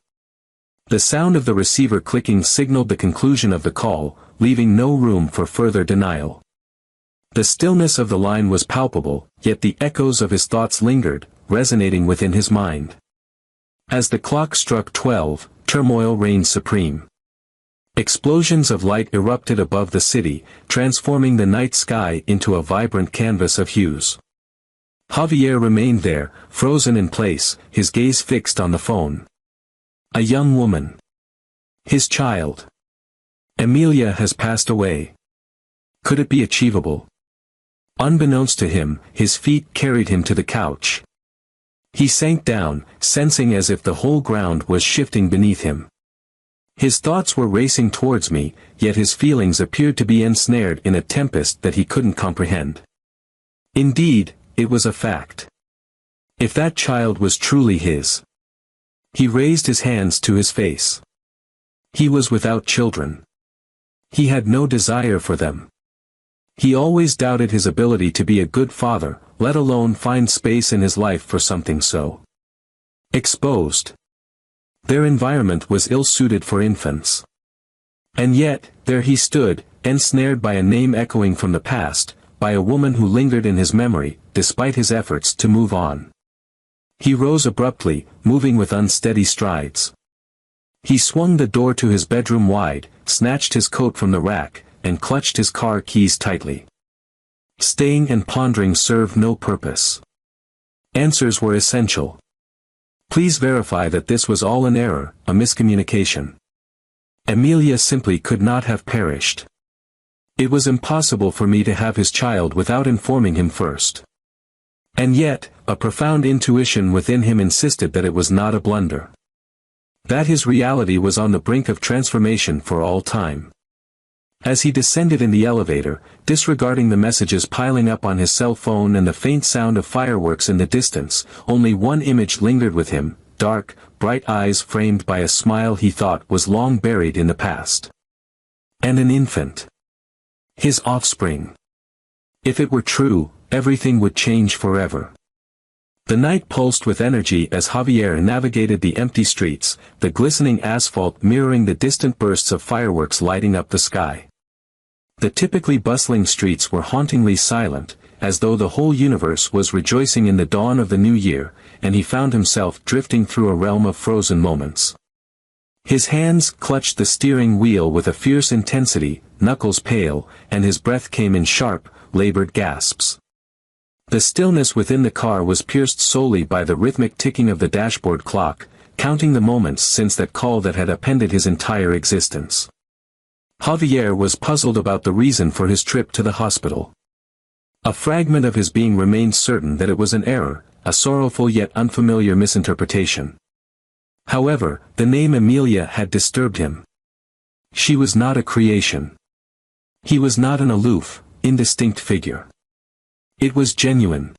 The sound of the receiver clicking signaled the conclusion of the call, leaving no room for further denial. The stillness of the line was palpable, yet the echoes of his thoughts lingered, resonating within his mind. As the clock struck 12, turmoil reigned supreme. Explosions of light erupted above the city, transforming the night sky into a vibrant canvas of hues. Javier remained there, frozen in place, his gaze fixed on the phone. A young woman. His child. Emilia has passed away. Could it be achievable? Unbeknownst to him, his feet carried him to the couch. He sank down, sensing as if the whole ground was shifting beneath him. His thoughts were racing towards me, yet his feelings appeared to be ensnared in a tempest that he couldn't comprehend. Indeed, it was a fact. If that child was truly his. He raised his hands to his face. He was without children. He had no desire for them. He always doubted his ability to be a good father, let alone find space in his life for something so exposed. Their environment was ill-suited for infants. And yet, there he stood, ensnared by a name echoing from the past, by a woman who lingered in his memory, despite his efforts to move on. He rose abruptly, moving with unsteady strides. He swung the door to his bedroom wide, snatched his coat from the rack, and clutched his car keys tightly. Staying and pondering served no purpose. Answers were essential. Please verify that this was all an error, a miscommunication. Emilia simply could not have perished. It was impossible for me to have his child without informing him first. And yet, a profound intuition within him insisted that it was not a blunder. That his reality was on the brink of transformation for all time. As he descended in the elevator, disregarding the messages piling up on his cell phone and the faint sound of fireworks in the distance, only one image lingered with him, dark, bright eyes framed by a smile he thought was long buried in the past. And an infant. His offspring. If it were true, everything would change forever. The night pulsed with energy as Javier navigated the empty streets, the glistening asphalt mirroring the distant bursts of fireworks lighting up the sky. The typically bustling streets were hauntingly silent, as though the whole universe was rejoicing in the dawn of the new year, and he found himself drifting through a realm of frozen moments. His hands clutched the steering wheel with a fierce intensity, knuckles pale, and his breath came in sharp, labored gasps. The stillness within the car was pierced solely by the rhythmic ticking of the dashboard clock, counting the moments since that call that had upended his entire existence. Javier was puzzled about the reason for his trip to the hospital. A fragment of his being remained certain that it was an error, a sorrowful yet unfamiliar misinterpretation. However, the name Emilia had disturbed him. She was not a creation. He was not an aloof, indistinct figure. It was genuine.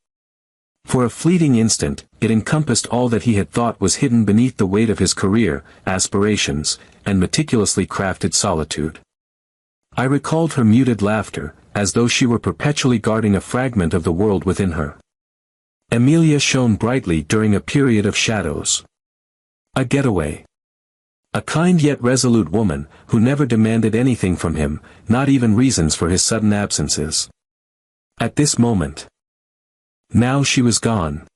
For a fleeting instant, it encompassed all that he had thought was hidden beneath the weight of his career, aspirations, and meticulously crafted solitude. I recalled her muted laughter, as though she were perpetually guarding a fragment of the world within her. Emilia shone brightly during a period of shadows. A getaway. A kind yet resolute woman, who never demanded anything from him, not even reasons for his sudden absences. At this moment. Now she was gone.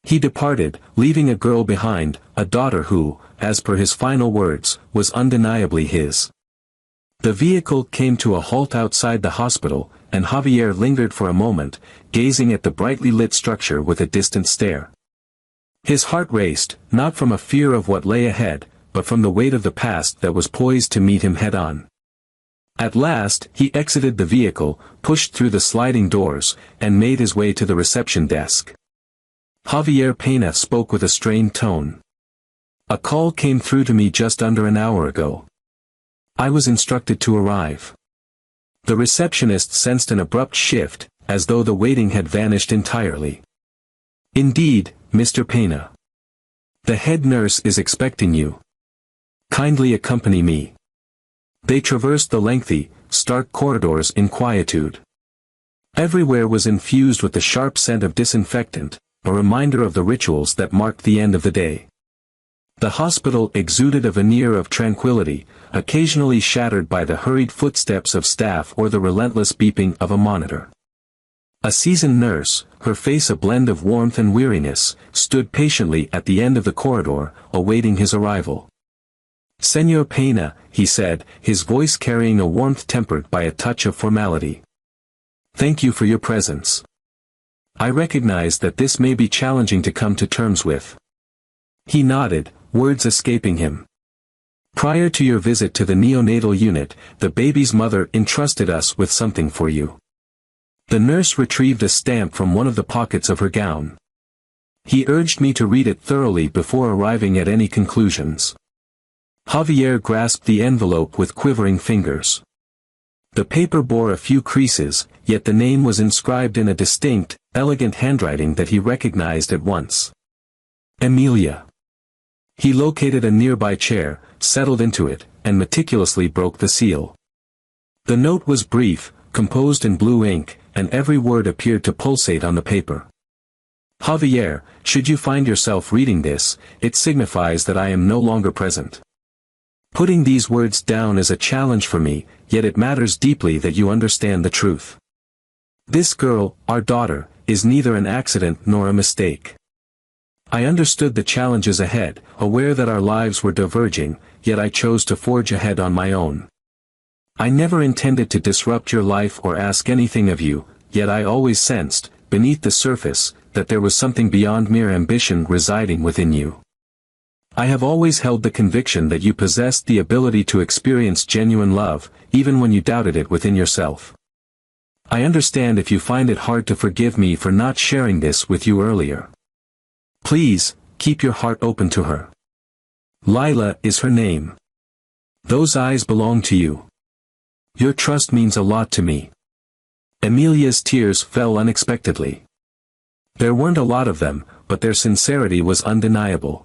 He departed, leaving a girl behind, a daughter who, as per his final words, was undeniably his. The vehicle came to a halt outside the hospital, and Javier lingered for a moment, gazing at the brightly lit structure with a distant stare. His heart raced, not from a fear of what lay ahead, but from the weight of the past that was poised to meet him head-on. At last, he exited the vehicle, pushed through the sliding doors, and made his way to the reception desk. Javier Pena spoke with a strained tone. "A call came through to me just under an hour ago. I was instructed to arrive." The receptionist sensed an abrupt shift, as though the waiting had vanished entirely. "Indeed, Mr. Pena. The head nurse is expecting you. Kindly accompany me." They traversed the lengthy, stark corridors in quietude. Everywhere was infused with the sharp scent of disinfectant, a reminder of the rituals that marked the end of the day. The hospital exuded a veneer of tranquility, occasionally shattered by the hurried footsteps of staff or the relentless beeping of a monitor. A seasoned nurse, her face a blend of warmth and weariness, stood patiently at the end of the corridor, awaiting his arrival. "Señor Pena," he said, his voice carrying a warmth tempered by a touch of formality. "Thank you for your presence. I recognize that this may be challenging to come to terms with." He nodded, words escaping him. "Prior to your visit to the neonatal unit, the baby's mother entrusted us with something for you." The nurse retrieved a stamp from one of the pockets of her gown. "He urged me to read it thoroughly before arriving at any conclusions." Javier grasped the envelope with quivering fingers. The paper bore a few creases, yet the name was inscribed in a distinct, elegant handwriting that he recognized at once. Emilia. He located a nearby chair, settled into it, and meticulously broke the seal. The note was brief, composed in blue ink, and every word appeared to pulsate on the paper. "Javier, should you find yourself reading this, it signifies that I am no longer present. Putting these words down is a challenge for me, yet it matters deeply that you understand the truth. This girl, our daughter, is neither an accident nor a mistake. I understood the challenges ahead, aware that our lives were diverging, yet I chose to forge ahead on my own. I never intended to disrupt your life or ask anything of you, yet I always sensed, beneath the surface, that there was something beyond mere ambition residing within you. I have always held the conviction that you possessed the ability to experience genuine love, even when you doubted it within yourself. I understand if you find it hard to forgive me for not sharing this with you earlier. Please, keep your heart open to her. Lila is her name. Those eyes belong to you. Your trust means a lot to me." Emilia's tears fell unexpectedly. There weren't a lot of them, but their sincerity was undeniable.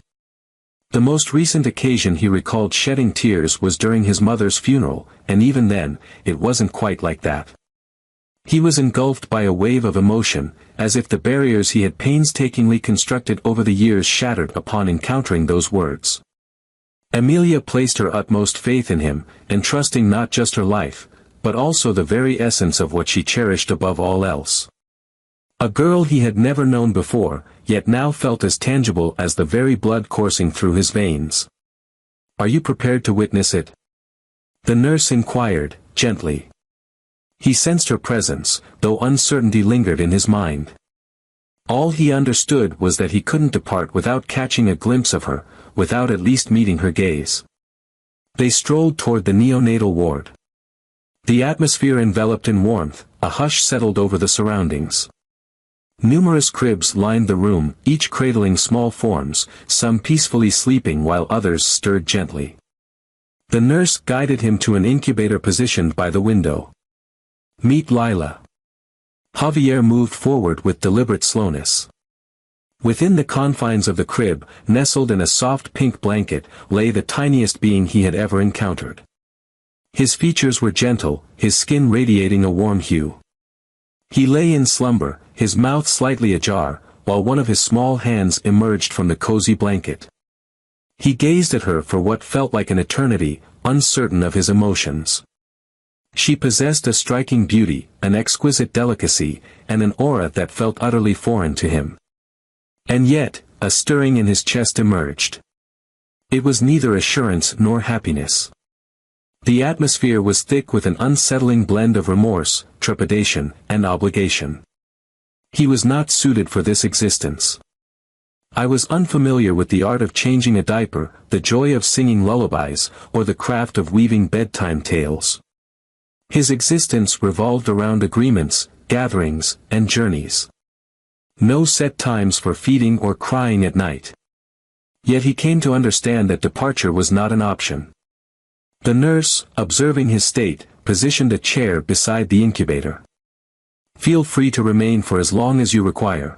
The most recent occasion he recalled shedding tears was during his mother's funeral, and even then, it wasn't quite like that. He was engulfed by a wave of emotion, as if the barriers he had painstakingly constructed over the years shattered upon encountering those words. Emilia placed her utmost faith in him, entrusting not just her life, but also the very essence of what she cherished above all else. A girl he had never known before, yet now felt as tangible as the very blood coursing through his veins. "Are you prepared to witness it?" the nurse inquired, gently. He sensed her presence, though uncertainty lingered in his mind. All he understood was that he couldn't depart without catching a glimpse of her, without at least meeting her gaze. They strolled toward the neonatal ward. The atmosphere enveloped in warmth, a hush settled over the surroundings. Numerous cribs lined the room, each cradling small forms, some peacefully sleeping while others stirred gently. The nurse guided him to an incubator positioned by the window. "Meet Lila." Javier moved forward with deliberate slowness. Within the confines of the crib, nestled in a soft pink blanket, lay the tiniest being he had ever encountered. His features were gentle, his skin radiating a warm hue. He lay in slumber, his mouth slightly ajar, while one of his small hands emerged from the cozy blanket. He gazed at her for what felt like an eternity, uncertain of his emotions. She possessed a striking beauty, an exquisite delicacy, and an aura that felt utterly foreign to him. And yet, a stirring in his chest emerged. It was neither assurance nor happiness. The atmosphere was thick with an unsettling blend of remorse, trepidation, and obligation. He was not suited for this existence. I was unfamiliar with the art of changing a diaper, the joy of singing lullabies, or the craft of weaving bedtime tales. His existence revolved around agreements, gatherings, and journeys. No set times for feeding or crying at night. Yet he came to understand that departure was not an option. The nurse, observing his state, positioned a chair beside the incubator. "Feel free to remain for as long as you require.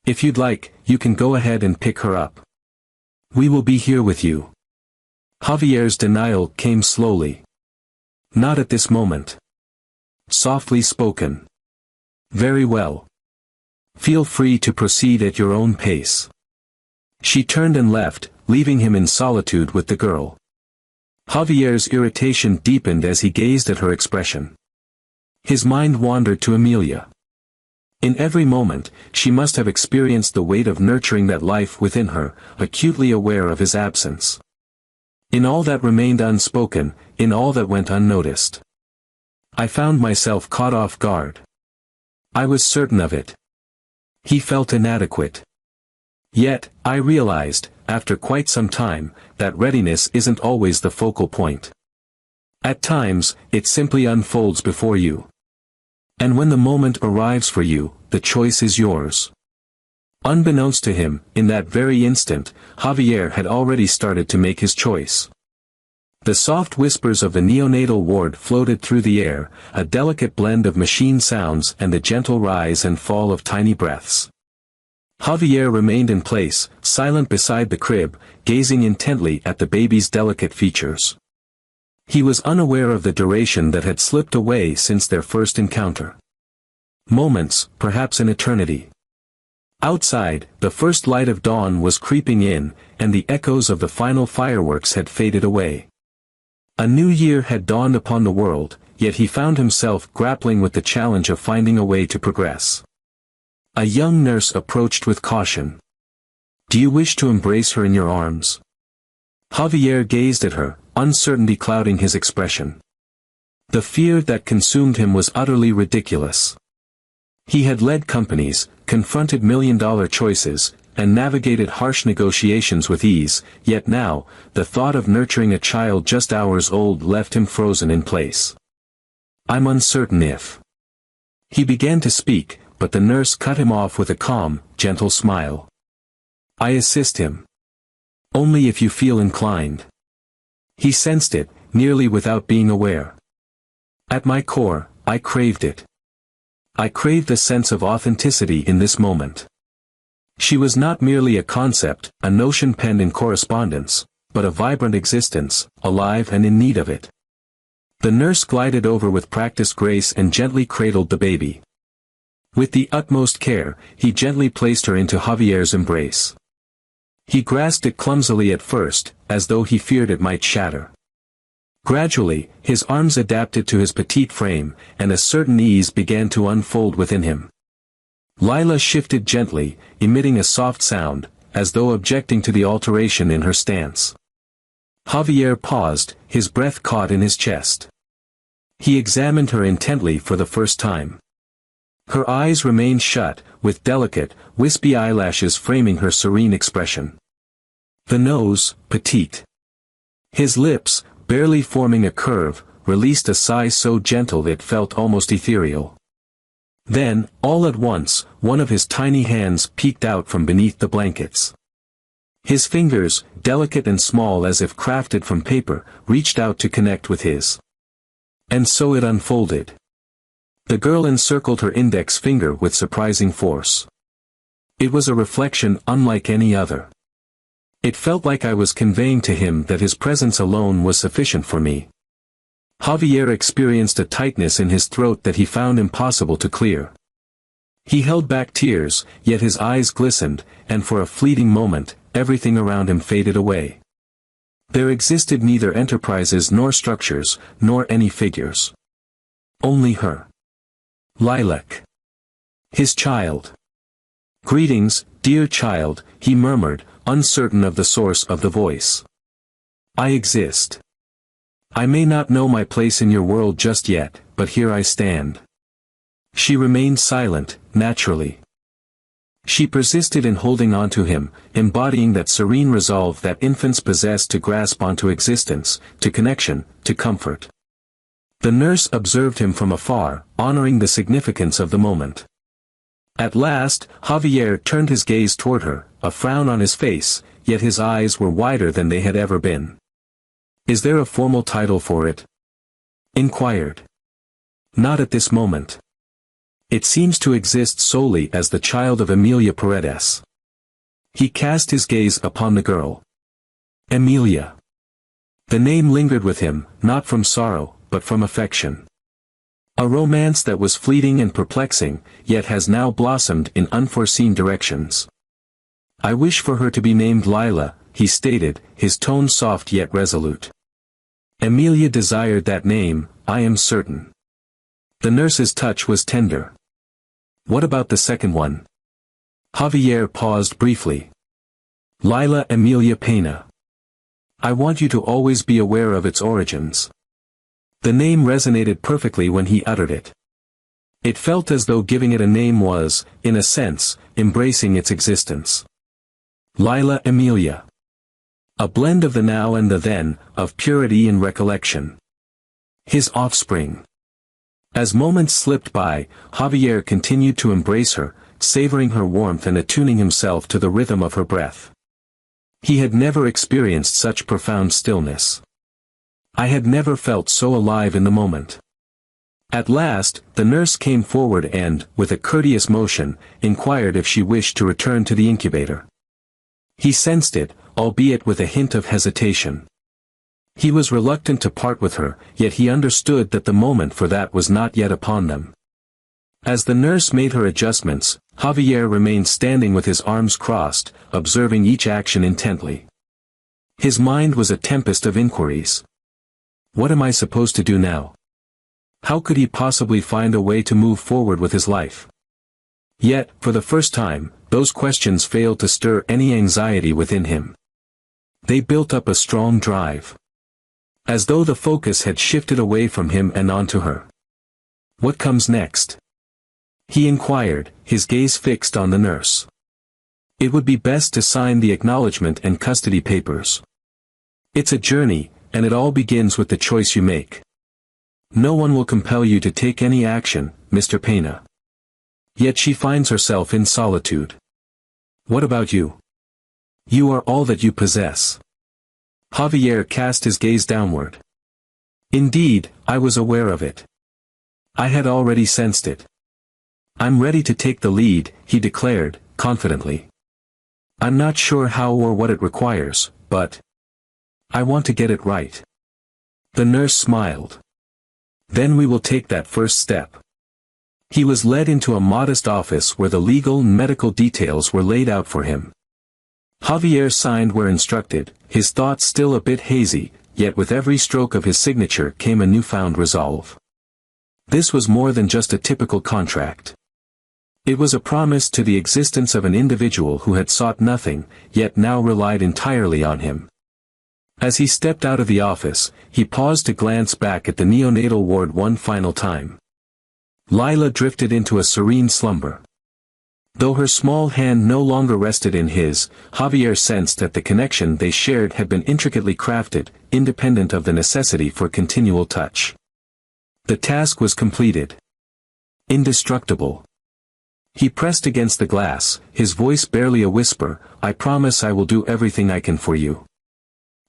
If you'd like, you can go ahead and pick her up. We will be here with you." Javier's denial came slowly. "Not at this moment." Softly spoken. "Very well. Feel free to proceed at your own pace." She turned and left, leaving him in solitude with the girl. Javier's irritation deepened as he gazed at her expression. His mind wandered to Amelia. In every moment, she must have experienced the weight of nurturing that life within her, acutely aware of his absence. In all that remained unspoken, in all that went unnoticed. I found myself caught off guard. I was certain of it. He felt inadequate. Yet, I realized, after quite some time, that readiness isn't always the focal point. At times, it simply unfolds before you. And when the moment arrives for you, the choice is yours. Unbeknownst to him, in that very instant, Javier had already started to make his choice. The soft whispers of the neonatal ward floated through the air, a delicate blend of machine sounds and the gentle rise and fall of tiny breaths. Javier remained in place, silent beside the crib, gazing intently at the baby's delicate features. He was unaware of the duration that had slipped away since their first encounter. Moments, perhaps an eternity. Outside, the first light of dawn was creeping in, and the echoes of the final fireworks had faded away. A new year had dawned upon the world, yet he found himself grappling with the challenge of finding a way to progress. A young nurse approached with caution. "Do you wish to embrace her in your arms?" Javier gazed at her, uncertainty clouding his expression. The fear that consumed him was utterly ridiculous. He had led companies, confronted million-dollar choices, and navigated harsh negotiations with ease, yet now, the thought of nurturing a child just hours old left him frozen in place. "I'm uncertain if..." He began to speak, but the nurse cut him off with a calm, gentle smile. "I assist him. Only if you feel inclined." He sensed it, nearly without being aware. At my core, I craved it. I craved the sense of authenticity in this moment. She was not merely a concept, a notion penned in correspondence, but a vibrant existence, alive and in need of it. The nurse glided over with practiced grace and gently cradled the baby. With the utmost care, he gently placed her into Javier's embrace. He grasped it clumsily at first, as though he feared it might shatter. Gradually, his arms adapted to his petite frame, and a certain ease began to unfold within him. Lila shifted gently, emitting a soft sound, as though objecting to the alteration in her stance. Javier paused, his breath caught in his chest. He examined her intently for the first time. Her eyes remained shut, with delicate, wispy eyelashes framing her serene expression. The nose, petite. His lips, barely forming a curve, released a sigh so gentle it felt almost ethereal. Then, all at once, one of his tiny hands peeked out from beneath the blankets. His fingers, delicate and small as if crafted from paper, reached out to connect with his. And so it unfolded. The girl encircled her index finger with surprising force. It was a reflection unlike any other. It felt like I was conveying to him that his presence alone was sufficient for me. Javier experienced a tightness in his throat that he found impossible to clear. He held back tears, yet his eyes glistened, and for a fleeting moment, everything around him faded away. There existed neither enterprises nor structures, nor any figures. Only her. Lilac. His child. "Greetings, dear child," he murmured, uncertain of the source of the voice. "I exist. I may not know my place in your world just yet, but here I stand." She remained silent, naturally. She persisted in holding on to him, embodying that serene resolve that infants possess to grasp onto existence, to connection, to comfort. The nurse observed him from afar, honoring the significance of the moment. At last, Javier turned his gaze toward her, a frown on his face, yet his eyes were wider than they had ever been. "Is there a formal title for it?" inquired. "Not at this moment. It seems to exist solely as the child of Emilia Paredes." He cast his gaze upon the girl. Emilia. The name lingered with him, not from sorrow, but from affection. A romance that was fleeting and perplexing, yet has now blossomed in unforeseen directions. "I wish for her to be named Lila," he stated, his tone soft yet resolute. Emilia desired that name, I am certain. The nurse's touch was tender. "What about the second one?" Javier paused briefly. "Lila Emilia Pena. I want you to always be aware of its origins." The name resonated perfectly when he uttered it. It felt as though giving it a name was, in a sense, embracing its existence. Lila Emilia. A blend of the now and the then, of purity and recollection. His offspring. As moments slipped by, Javier continued to embrace her, savoring her warmth and attuning himself to the rhythm of her breath. He had never experienced such profound stillness. I had never felt so alive in the moment. At last, the nurse came forward and, with a courteous motion, inquired if she wished to return to the incubator. He sensed it, albeit with a hint of hesitation. He was reluctant to part with her, yet he understood that the moment for that was not yet upon them. As the nurse made her adjustments, Javier remained standing with his arms crossed, observing each action intently. His mind was a tempest of inquiries. What am I supposed to do now? How could he possibly find a way to move forward with his life? Yet, for the first time, those questions failed to stir any anxiety within him. They built up a strong drive. As though the focus had shifted away from him and onto her. "What comes next?" he inquired, his gaze fixed on the nurse. "It would be best to sign the acknowledgement and custody papers. It's a journey, and it all begins with the choice you make. No one will compel you to take any action, Mr. Pena. Yet she finds herself in solitude. What about you? You are all that you possess." Javier cast his gaze downward. "Indeed, I was aware of it. I had already sensed it. I'm ready to take the lead," he declared, confidently. "I'm not sure how or what it requires, but I want to get it right." The nurse smiled. "Then we will take that first step." He was led into a modest office where the legal and medical details were laid out for him. Javier signed where instructed, his thoughts still a bit hazy, yet with every stroke of his signature came a newfound resolve. This was more than just a typical contract. It was a promise to the existence of an individual who had sought nothing, yet now relied entirely on him. As he stepped out of the office, he paused to glance back at the neonatal ward one final time. Lila drifted into a serene slumber. Though her small hand no longer rested in his, Javier sensed that the connection they shared had been intricately crafted, independent of the necessity for continual touch. The task was completed. Indestructible. He pressed against the glass, his voice barely a whisper, "I promise I will do everything I can for you.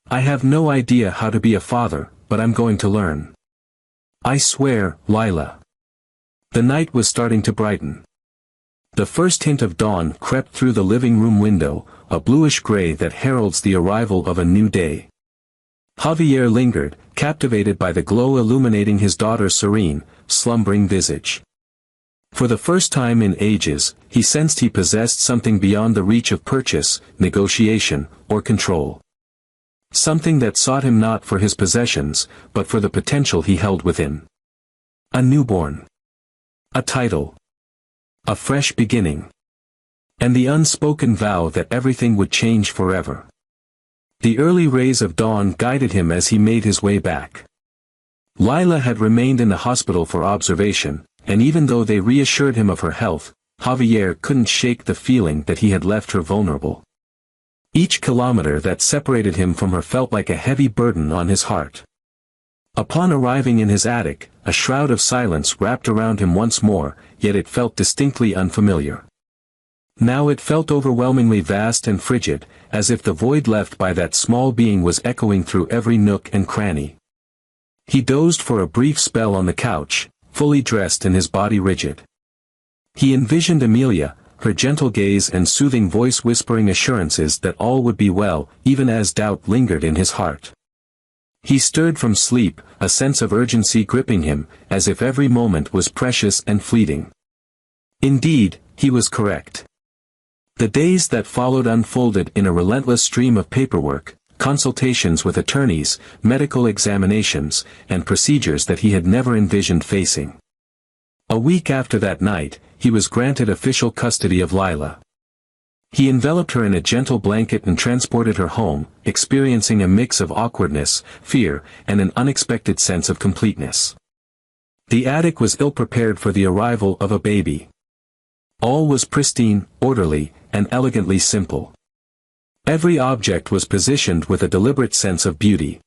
I have no idea how to be a father, but I'm going to learn. I swear, Lila." The night was starting to brighten. The first hint of dawn crept through the living room window, a bluish gray that heralds the arrival of a new day. Javier lingered, captivated by the glow illuminating his daughter's serene, slumbering visage. For the first time in ages, he sensed he possessed something beyond the reach of purchase, negotiation, or control. Something that sought him not for his possessions, but for the potential he held within. A newborn. A title. A fresh beginning. And the unspoken vow that everything would change forever. The early rays of dawn guided him as he made his way back. Lila had remained in the hospital for observation, and even though they reassured him of her health, Javier couldn't shake the feeling that he had left her vulnerable. Each kilometer that separated him from her felt like a heavy burden on his heart. Upon arriving in his attic, a shroud of silence wrapped around him once more, yet it felt distinctly unfamiliar. Now it felt overwhelmingly vast and frigid, as if the void left by that small being was echoing through every nook and cranny. He dozed for a brief spell on the couch, fully dressed and his body rigid. He envisioned Amelia, her gentle gaze and soothing voice whispering assurances that all would be well, even as doubt lingered in his heart. He stirred from sleep, a sense of urgency gripping him, as if every moment was precious and fleeting. Indeed, he was correct. The days that followed unfolded in a relentless stream of paperwork, consultations with attorneys, medical examinations, and procedures that he had never envisioned facing. A week after that night, he was granted official custody of Lila. He enveloped her in a gentle blanket and transported her home, experiencing a mix of awkwardness, fear, and an unexpected sense of completeness. The attic was ill-prepared for the arrival of a baby. All was pristine, orderly, and elegantly simple. Every object was positioned with a deliberate sense of beauty.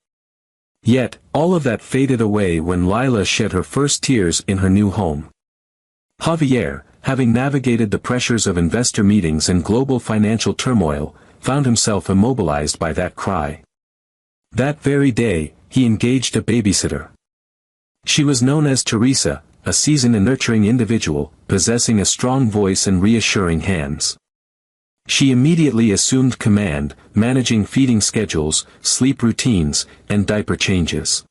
Yet, all of that faded away when Lila shed her first tears in her new home. Javier, having navigated the pressures of investor meetings and global financial turmoil, found himself immobilized by that cry. That very day, he engaged a babysitter. She was known as Teresa, a seasoned and nurturing individual, possessing a strong voice and reassuring hands. She immediately assumed command, managing feeding schedules, sleep routines, and diaper changes.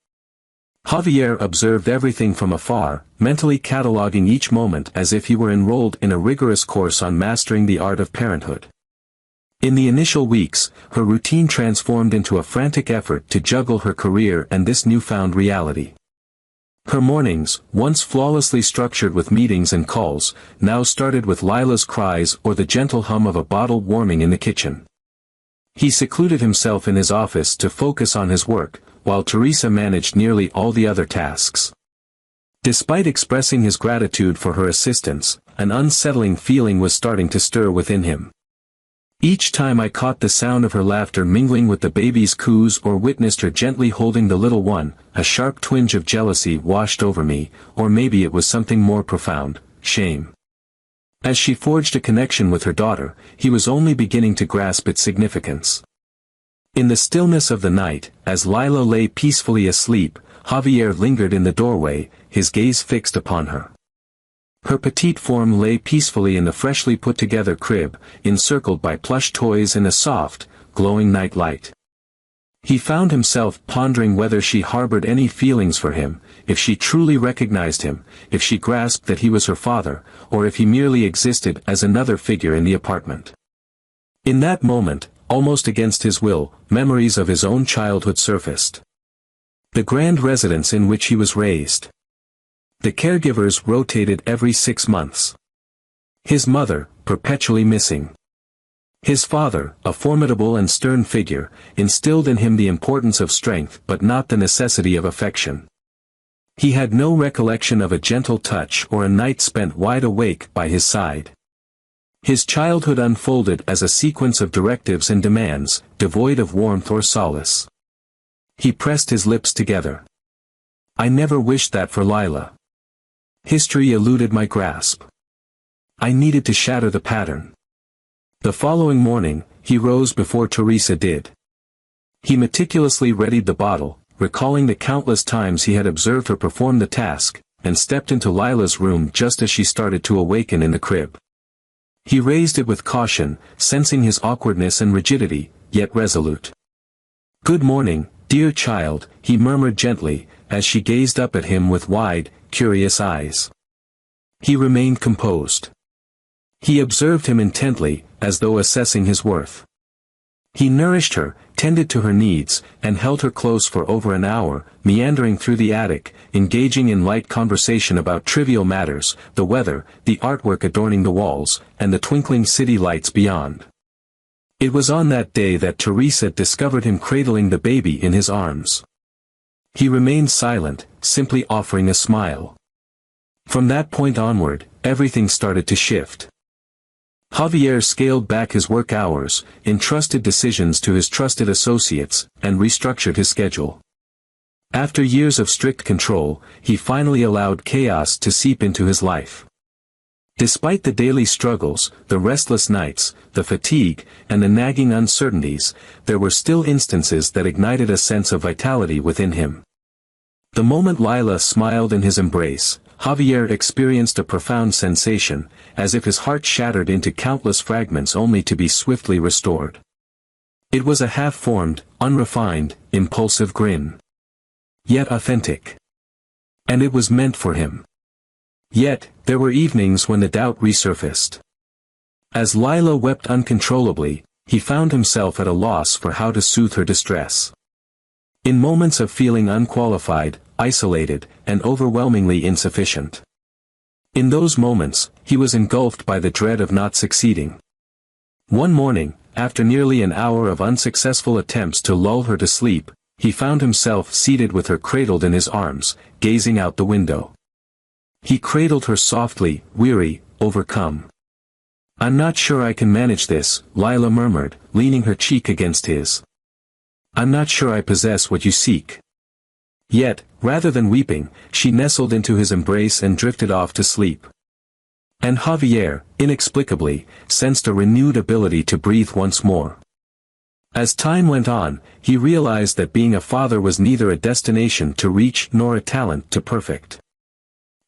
Javier observed everything from afar, mentally cataloging each moment as if he were enrolled in a rigorous course on mastering the art of parenthood. In the initial weeks, her routine transformed into a frantic effort to juggle her career and this newfound reality. Her mornings, once flawlessly structured with meetings and calls, now started with Lila's cries or the gentle hum of a bottle warming in the kitchen. He secluded himself in his office to focus on his work, while Teresa managed nearly all the other tasks. Despite expressing his gratitude for her assistance, an unsettling feeling was starting to stir within him. Each time I caught the sound of her laughter mingling with the baby's coos or witnessed her gently holding the little one, a sharp twinge of jealousy washed over me, or maybe it was something more profound, shame. As she forged a connection with her daughter, he was only beginning to grasp its significance. In the stillness of the night, as Lila lay peacefully asleep, Javier lingered in the doorway, his gaze fixed upon her. Her petite form lay peacefully in the freshly put-together crib, encircled by plush toys and a soft, glowing night light. He found himself pondering whether she harbored any feelings for him, if she truly recognized him, if she grasped that he was her father, or if he merely existed as another figure in the apartment. In that moment, almost against his will, memories of his own childhood surfaced. The grand residence in which he was raised. The caregivers rotated every 6 months. His mother, perpetually missing. His father, a formidable and stern figure, instilled in him the importance of strength but not the necessity of affection. He had no recollection of a gentle touch or a night spent wide awake by his side. His childhood unfolded as a sequence of directives and demands, devoid of warmth or solace. He pressed his lips together. I never wished that for Lila. History eluded my grasp. I needed to shatter the pattern. The following morning, he rose before Teresa did. He meticulously readied the bottle, recalling the countless times he had observed her perform the task, and stepped into Lila's room just as she started to awaken in the crib. He raised it with caution, sensing his awkwardness and rigidity, yet resolute. Good morning, dear child, he murmured gently, as she gazed up at him with wide, curious eyes. He remained composed. He observed him intently, as though assessing his worth. He nourished her, tended to her needs, and held her close for over an hour, meandering through the attic, engaging in light conversation about trivial matters, the weather, the artwork adorning the walls, and the twinkling city lights beyond. It was on that day that Teresa discovered him cradling the baby in his arms. He remained silent, simply offering a smile. From that point onward, everything started to shift. Javier scaled back his work hours, entrusted decisions to his trusted associates, and restructured his schedule. After years of strict control, he finally allowed chaos to seep into his life. Despite the daily struggles, the restless nights, the fatigue, and the nagging uncertainties, there were still instances that ignited a sense of vitality within him. The moment Lila smiled in his embrace, Javier experienced a profound sensation, as if his heart shattered into countless fragments only to be swiftly restored. It was a half-formed, unrefined, impulsive grin. Yet authentic. And it was meant for him. Yet, there were evenings when the doubt resurfaced. As Lila wept uncontrollably, he found himself at a loss for how to soothe her distress. In moments of feeling unqualified, isolated, and overwhelmingly insufficient. In those moments, he was engulfed by the dread of not succeeding. One morning, after nearly an hour of unsuccessful attempts to lull her to sleep, he found himself seated with her cradled in his arms, gazing out the window. He cradled her softly, weary, overcome. "I'm not sure I can manage this," Lila murmured, leaning her cheek against his. "I'm not sure I possess what you seek." Yet, rather than weeping, she nestled into his embrace and drifted off to sleep. And Javier, inexplicably, sensed a renewed ability to breathe once more. As time went on, he realized that being a father was neither a destination to reach nor a talent to perfect.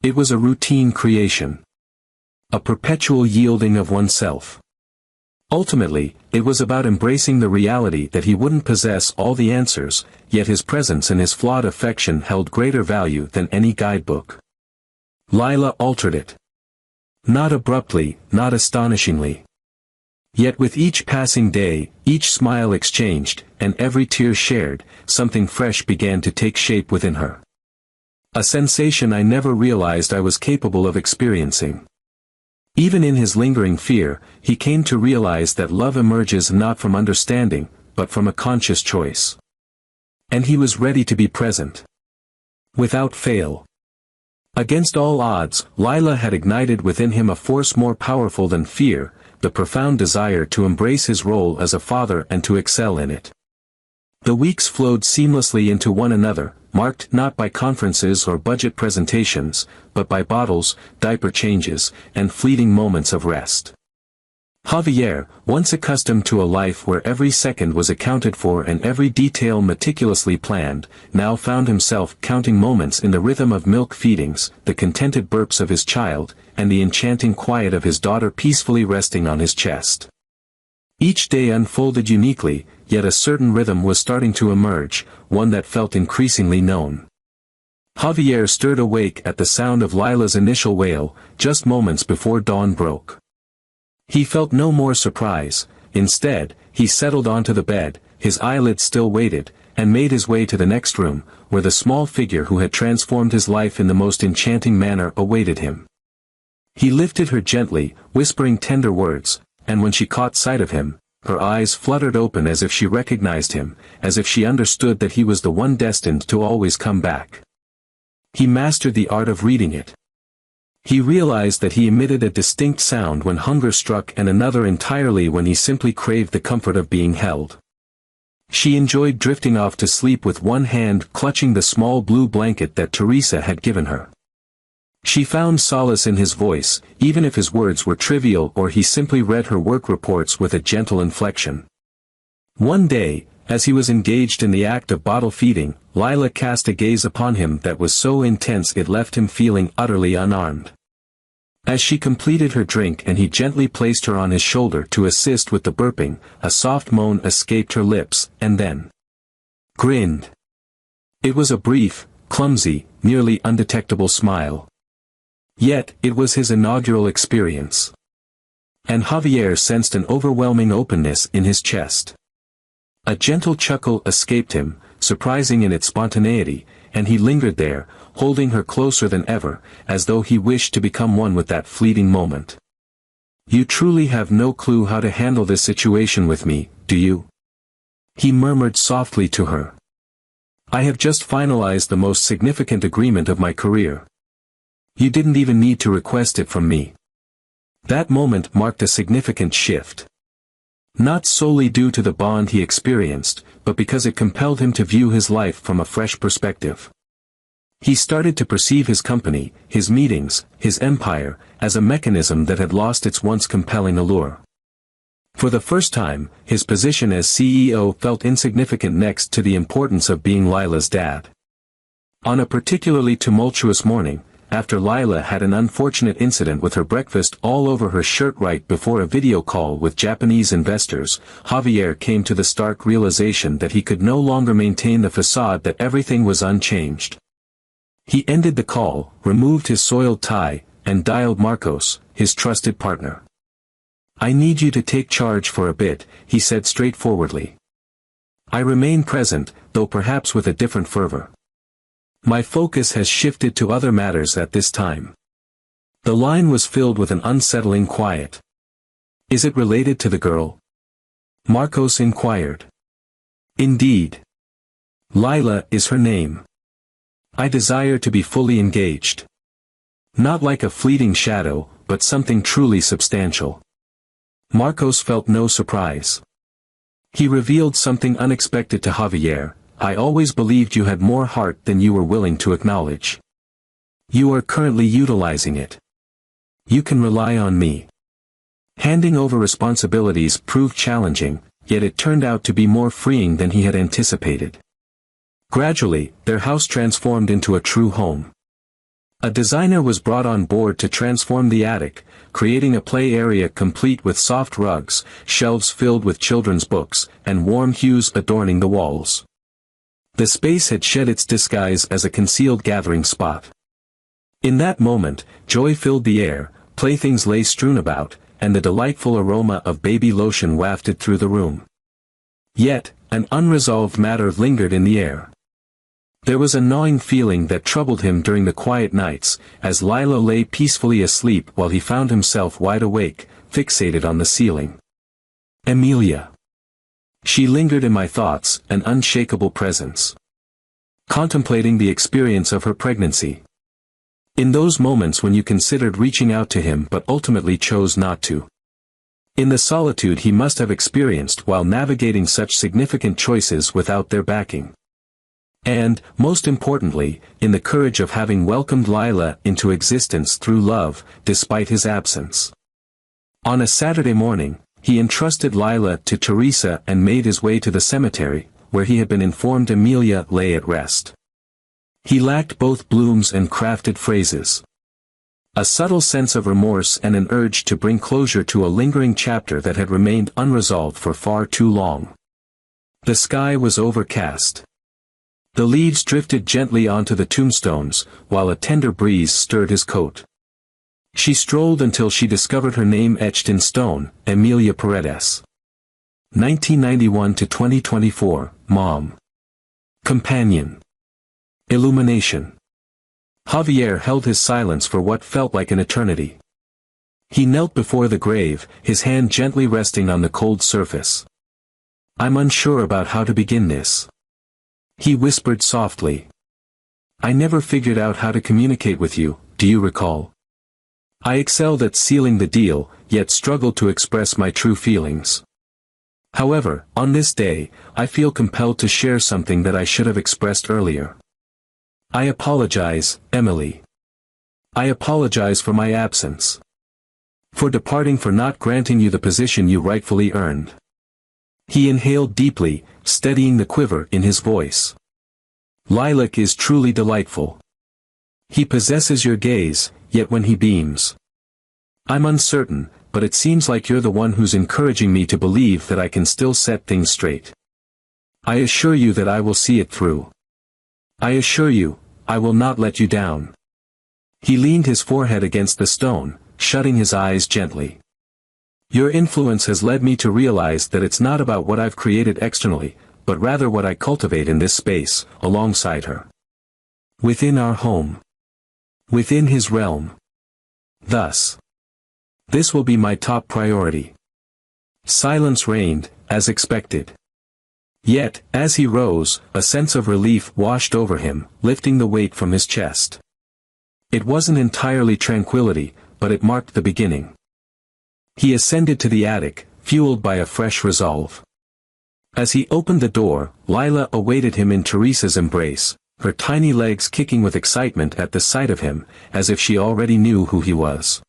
It was a routine creation. A perpetual yielding of oneself. Ultimately, it was about embracing the reality that he wouldn't possess all the answers, yet his presence and his flawed affection held greater value than any guidebook. Lila altered it. Not abruptly, not astonishingly. Yet with each passing day, each smile exchanged, and every tear shared, something fresh began to take shape within her. A sensation I never realized I was capable of experiencing. Even in his lingering fear, he came to realize that love emerges not from understanding, but from a conscious choice. And he was ready to be present. Without fail. Against all odds, Lila had ignited within him a force more powerful than fear, the profound desire to embrace his role as a father and to excel in it. The weeks flowed seamlessly into one another, marked not by conferences or budget presentations, but by bottles, diaper changes, and fleeting moments of rest. Javier, once accustomed to a life where every second was accounted for and every detail meticulously planned, now found himself counting moments in the rhythm of milk feedings, the contented burps of his child, and the enchanting quiet of his daughter peacefully resting on his chest. Each day unfolded uniquely, yet a certain rhythm was starting to emerge, one that felt increasingly known. Javier stirred awake at the sound of Lila's initial wail, just moments before dawn broke. He felt no more surprise. Instead, he settled onto the bed, his eyelids still weighted, and made his way to the next room, where the small figure who had transformed his life in the most enchanting manner awaited him. He lifted her gently, whispering tender words, and when she caught sight of him, her eyes fluttered open as if she recognized him, as if she understood that he was the one destined to always come back. He mastered the art of reading it. He realized that he emitted a distinct sound when hunger struck and another entirely when he simply craved the comfort of being held. She enjoyed drifting off to sleep with one hand clutching the small blue blanket that Teresa had given her. She found solace in his voice, even if his words were trivial or he simply read her work reports with a gentle inflection. One day, as he was engaged in the act of bottle feeding, Lila cast a gaze upon him that was so intense it left him feeling utterly unarmed. As she completed her drink and he gently placed her on his shoulder to assist with the burping, a soft moan escaped her lips, and then grinned. It was a brief, clumsy, nearly undetectable smile. Yet, it was his inaugural experience. And Javier sensed an overwhelming openness in his chest. A gentle chuckle escaped him, surprising in its spontaneity, and he lingered there, holding her closer than ever, as though he wished to become one with that fleeting moment. "You truly have no clue how to handle this situation with me, do you?" he murmured softly to her. "I have just finalized the most significant agreement of my career. You didn't even need to request it from me." That moment marked a significant shift. Not solely due to the bond he experienced, but because it compelled him to view his life from a fresh perspective. He started to perceive his company, his meetings, his empire, as a mechanism that had lost its once compelling allure. For the first time, his position as CEO felt insignificant next to the importance of being Lila's dad. On a particularly tumultuous morning, after Lila had an unfortunate incident with her breakfast all over her shirt right before a video call with Japanese investors, Javier came to the stark realization that he could no longer maintain the facade that everything was unchanged. He ended the call, removed his soiled tie, and dialed Marcos, his trusted partner. "I need you to take charge for a bit," he said straightforwardly. "I remain present, though perhaps with a different fervor. My focus has shifted to other matters at this time." The line was filled with an unsettling quiet. "Is it related to the girl?" Marcos inquired. "Indeed. Lila is her name. I desire to be fully engaged. Not like a fleeting shadow, but something truly substantial." Marcos felt no surprise. He revealed something unexpected to Javier. "I always believed you had more heart than you were willing to acknowledge. You are currently utilizing it. You can rely on me." Handing over responsibilities proved challenging, yet it turned out to be more freeing than he had anticipated. Gradually, their house transformed into a true home. A designer was brought on board to transform the attic, creating a play area complete with soft rugs, shelves filled with children's books, and warm hues adorning the walls. The space had shed its disguise as a concealed gathering spot. In that moment, joy filled the air, playthings lay strewn about, and the delightful aroma of baby lotion wafted through the room. Yet, an unresolved matter lingered in the air. There was a gnawing feeling that troubled him during the quiet nights, as Lila lay peacefully asleep while he found himself wide awake, fixated on the ceiling. Emilia. She lingered in my thoughts, an unshakable presence. Contemplating the experience of her pregnancy. In those moments when you considered reaching out to him but ultimately chose not to. In the solitude he must have experienced while navigating such significant choices without their backing. And, most importantly, in the courage of having welcomed Lila into existence through love, despite his absence. On a Saturday morning, he entrusted Lila to Teresa and made his way to the cemetery, where he had been informed Emilia lay at rest. He lacked both blooms and crafted phrases. A subtle sense of remorse and an urge to bring closure to a lingering chapter that had remained unresolved for far too long. The sky was overcast. The leaves drifted gently onto the tombstones, while a tender breeze stirred his coat. She strolled until she discovered her name etched in stone, Emilia Paredes. 1991 to 2024, Mom. Companion. Illumination. Javier held his silence for what felt like an eternity. He knelt before the grave, his hand gently resting on the cold surface. "I'm unsure about how to begin this," he whispered softly. "I never figured out how to communicate with you, do you recall? I excelled at sealing the deal, yet struggled to express my true feelings. However, on this day, I feel compelled to share something that I should have expressed earlier. I apologize, Emily. I apologize for my absence. For departing, for not granting you the position you rightfully earned." He inhaled deeply, steadying the quiver in his voice. "Lilac is truly delightful. He possesses your gaze, yet when he beams. I'm uncertain, but it seems like you're the one who's encouraging me to believe that I can still set things straight. I assure you that I will see it through. I assure you, I will not let you down." He leaned his forehead against the stone, shutting his eyes gently. Your influence has led me to realize that it's not about what I've created externally, but rather what I cultivate in this space, alongside her. Within our home. Within his realm. Thus. This will be my top priority. Silence reigned, as expected. Yet, as he rose, a sense of relief washed over him, lifting the weight from his chest. It wasn't entirely tranquility, but it marked the beginning. He ascended to the attic, fueled by a fresh resolve. As he opened the door, Lila awaited him in Teresa's embrace, her tiny legs kicking with excitement at the sight of him, as if she already knew who he was.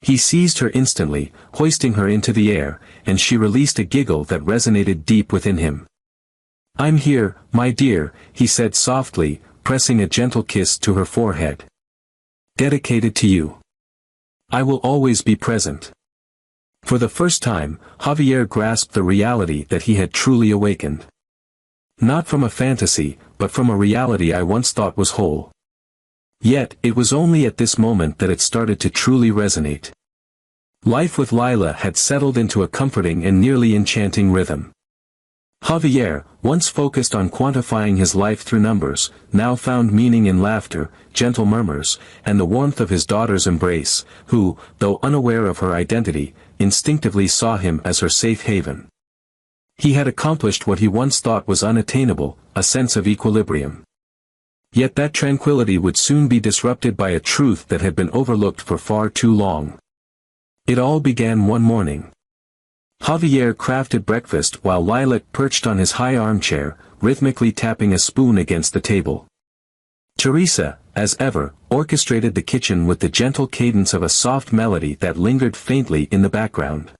He seized her instantly, hoisting her into the air, and she released a giggle that resonated deep within him. I'm here, my dear, he said softly, pressing a gentle kiss to her forehead. Dedicated to you. I will always be present. For the first time, Javier grasped the reality that he had truly awakened. Not from a fantasy, but from a reality I once thought was whole. Yet, it was only at this moment that it started to truly resonate. Life with Lila had settled into a comforting and nearly enchanting rhythm. Javier, once focused on quantifying his life through numbers, now found meaning in laughter, gentle murmurs, and the warmth of his daughter's embrace, who, though unaware of her identity, instinctively saw him as her safe haven. He had accomplished what he once thought was unattainable, a sense of equilibrium. Yet that tranquility would soon be disrupted by a truth that had been overlooked for far too long. It all began one morning. Javier crafted breakfast while Lilac perched on his high armchair, rhythmically tapping a spoon against the table. Teresa, as ever, orchestrated the kitchen with the gentle cadence of a soft melody that lingered faintly in the background.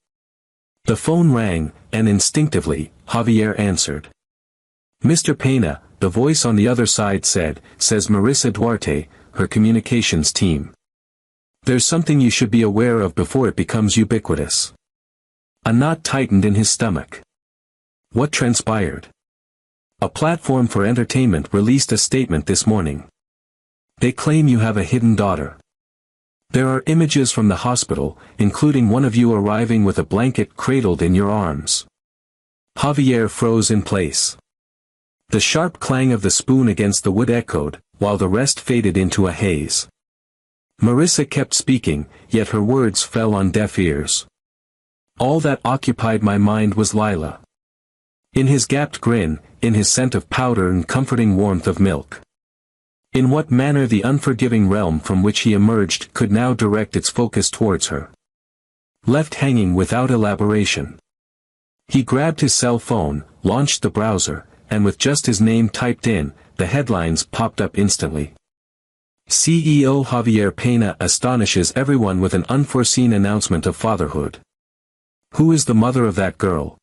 The phone rang, and instinctively, Javier answered. Mr. Pena, the voice on the other side says Marissa Duarte, her communications team. There's something you should be aware of before it becomes ubiquitous. A knot tightened in his stomach. What transpired? A platform for entertainment released a statement this morning. They claim you have a hidden daughter. There are images from the hospital, including one of you arriving with a blanket cradled in your arms. Javier froze in place. The sharp clang of the spoon against the wood echoed, while the rest faded into a haze. Marissa kept speaking, yet her words fell on deaf ears. All that occupied my mind was Lila. In his gapped grin, in his scent of powder and comforting warmth of milk. In what manner the unforgiving realm from which he emerged could now direct its focus towards her. Left hanging without elaboration. He grabbed his cell phone, launched the browser, and with just his name typed in, the headlines popped up instantly. CEO Javier Pena astonishes everyone with an unforeseen announcement of fatherhood. Who is the mother of that girl?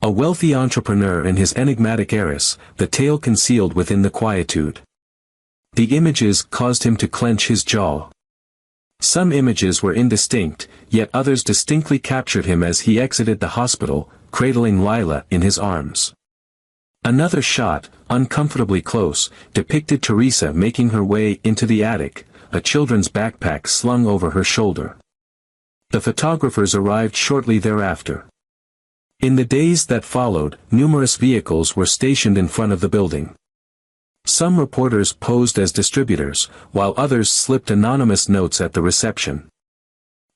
A wealthy entrepreneur and his enigmatic heiress, the tale concealed within the quietude. The images caused him to clench his jaw. Some images were indistinct, yet others distinctly captured him as he exited the hospital, cradling Lila in his arms. Another shot, uncomfortably close, depicted Teresa making her way into the attic, a children's backpack slung over her shoulder. The photographers arrived shortly thereafter. In the days that followed, numerous vehicles were stationed in front of the building. Some reporters posed as distributors, while others slipped anonymous notes at the reception.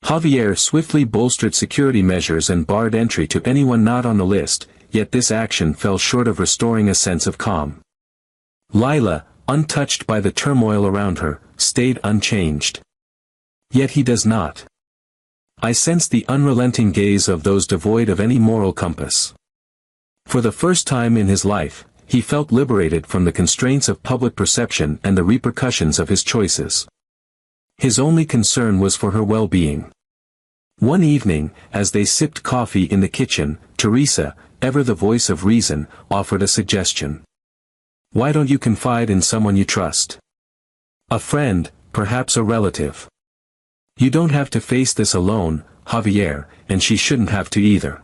Javier swiftly bolstered security measures and barred entry to anyone not on the list, yet this action fell short of restoring a sense of calm. Lila, untouched by the turmoil around her, stayed unchanged. Yet he does not. I sense the unrelenting gaze of those devoid of any moral compass. For the first time in his life, he felt liberated from the constraints of public perception and the repercussions of his choices. His only concern was for her well-being. One evening, as they sipped coffee in the kitchen, Teresa, ever the voice of reason, offered a suggestion. Why don't you confide in someone you trust? A friend, perhaps a relative. You don't have to face this alone, Javier, and she shouldn't have to either.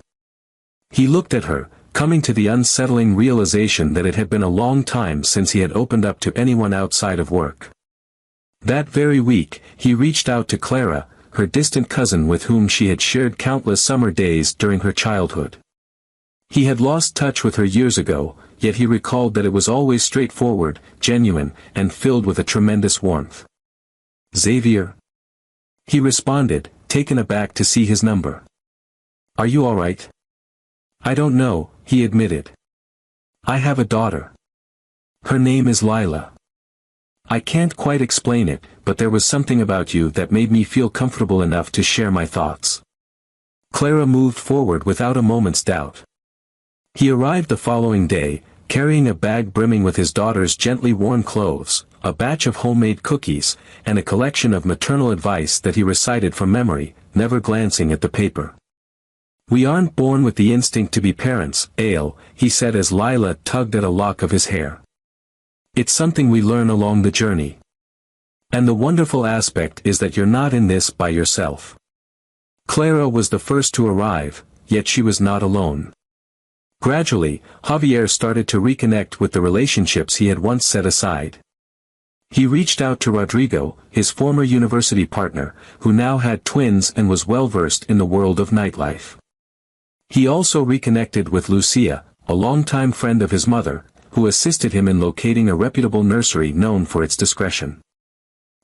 He looked at her, coming to the unsettling realization that it had been a long time since he had opened up to anyone outside of work. That very week, he reached out to Clara, her distant cousin with whom she had shared countless summer days during her childhood. He had lost touch with her years ago, yet he recalled that it was always straightforward, genuine, and filled with a tremendous warmth. "Xavier?" he responded, taken aback to see his number. "Are you all right?" "I don't know," he admitted. "I have a daughter. Her name is Lila. I can't quite explain it, but there was something about you that made me feel comfortable enough to share my thoughts." Clara moved forward without a moment's doubt. He arrived the following day, carrying a bag brimming with his daughter's gently worn clothes, a batch of homemade cookies, and a collection of maternal advice that he recited from memory, never glancing at the paper. "We aren't born with the instinct to be parents, Ale," he said as Lila tugged at a lock of his hair. "It's something we learn along the journey. And the wonderful aspect is that you're not in this by yourself." Clara was the first to arrive, yet she was not alone. Gradually, Javier started to reconnect with the relationships he had once set aside. He reached out to Rodrigo, his former university partner, who now had twins and was well-versed in the world of nightlife. He also reconnected with Lucia, a longtime friend of his mother, who assisted him in locating a reputable nursery known for its discretion.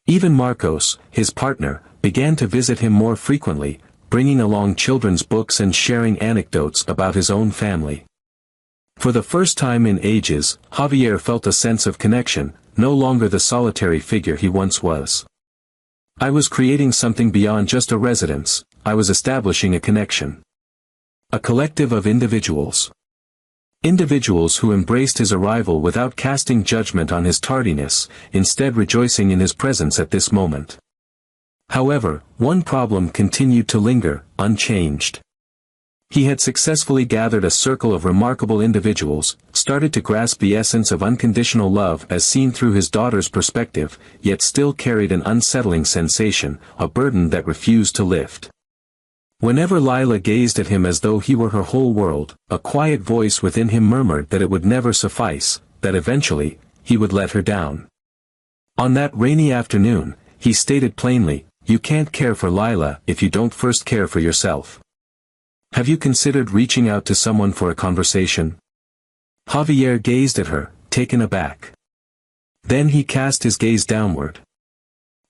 Even Marcos, his partner, began to visit him more frequently, bringing along children's books and sharing anecdotes about his own family. For the first time in ages, Javier felt a sense of connection, no longer the solitary figure he once was. "I was creating something beyond just a residence, I was establishing a connection. A collective of individuals. Individuals who embraced his arrival without casting judgment on his tardiness, instead rejoicing in his presence at this moment." However, one problem continued to linger, unchanged. He had successfully gathered a circle of remarkable individuals, started to grasp the essence of unconditional love as seen through his daughter's perspective, yet still carried an unsettling sensation, a burden that refused to lift. Whenever Lila gazed at him as though he were her whole world, a quiet voice within him murmured that it would never suffice, that eventually, he would let her down. On that rainy afternoon, he stated plainly, "You can't care for Lila if you don't first care for yourself. Have you considered reaching out to someone for a conversation?" Javier gazed at her, taken aback. Then he cast his gaze downward.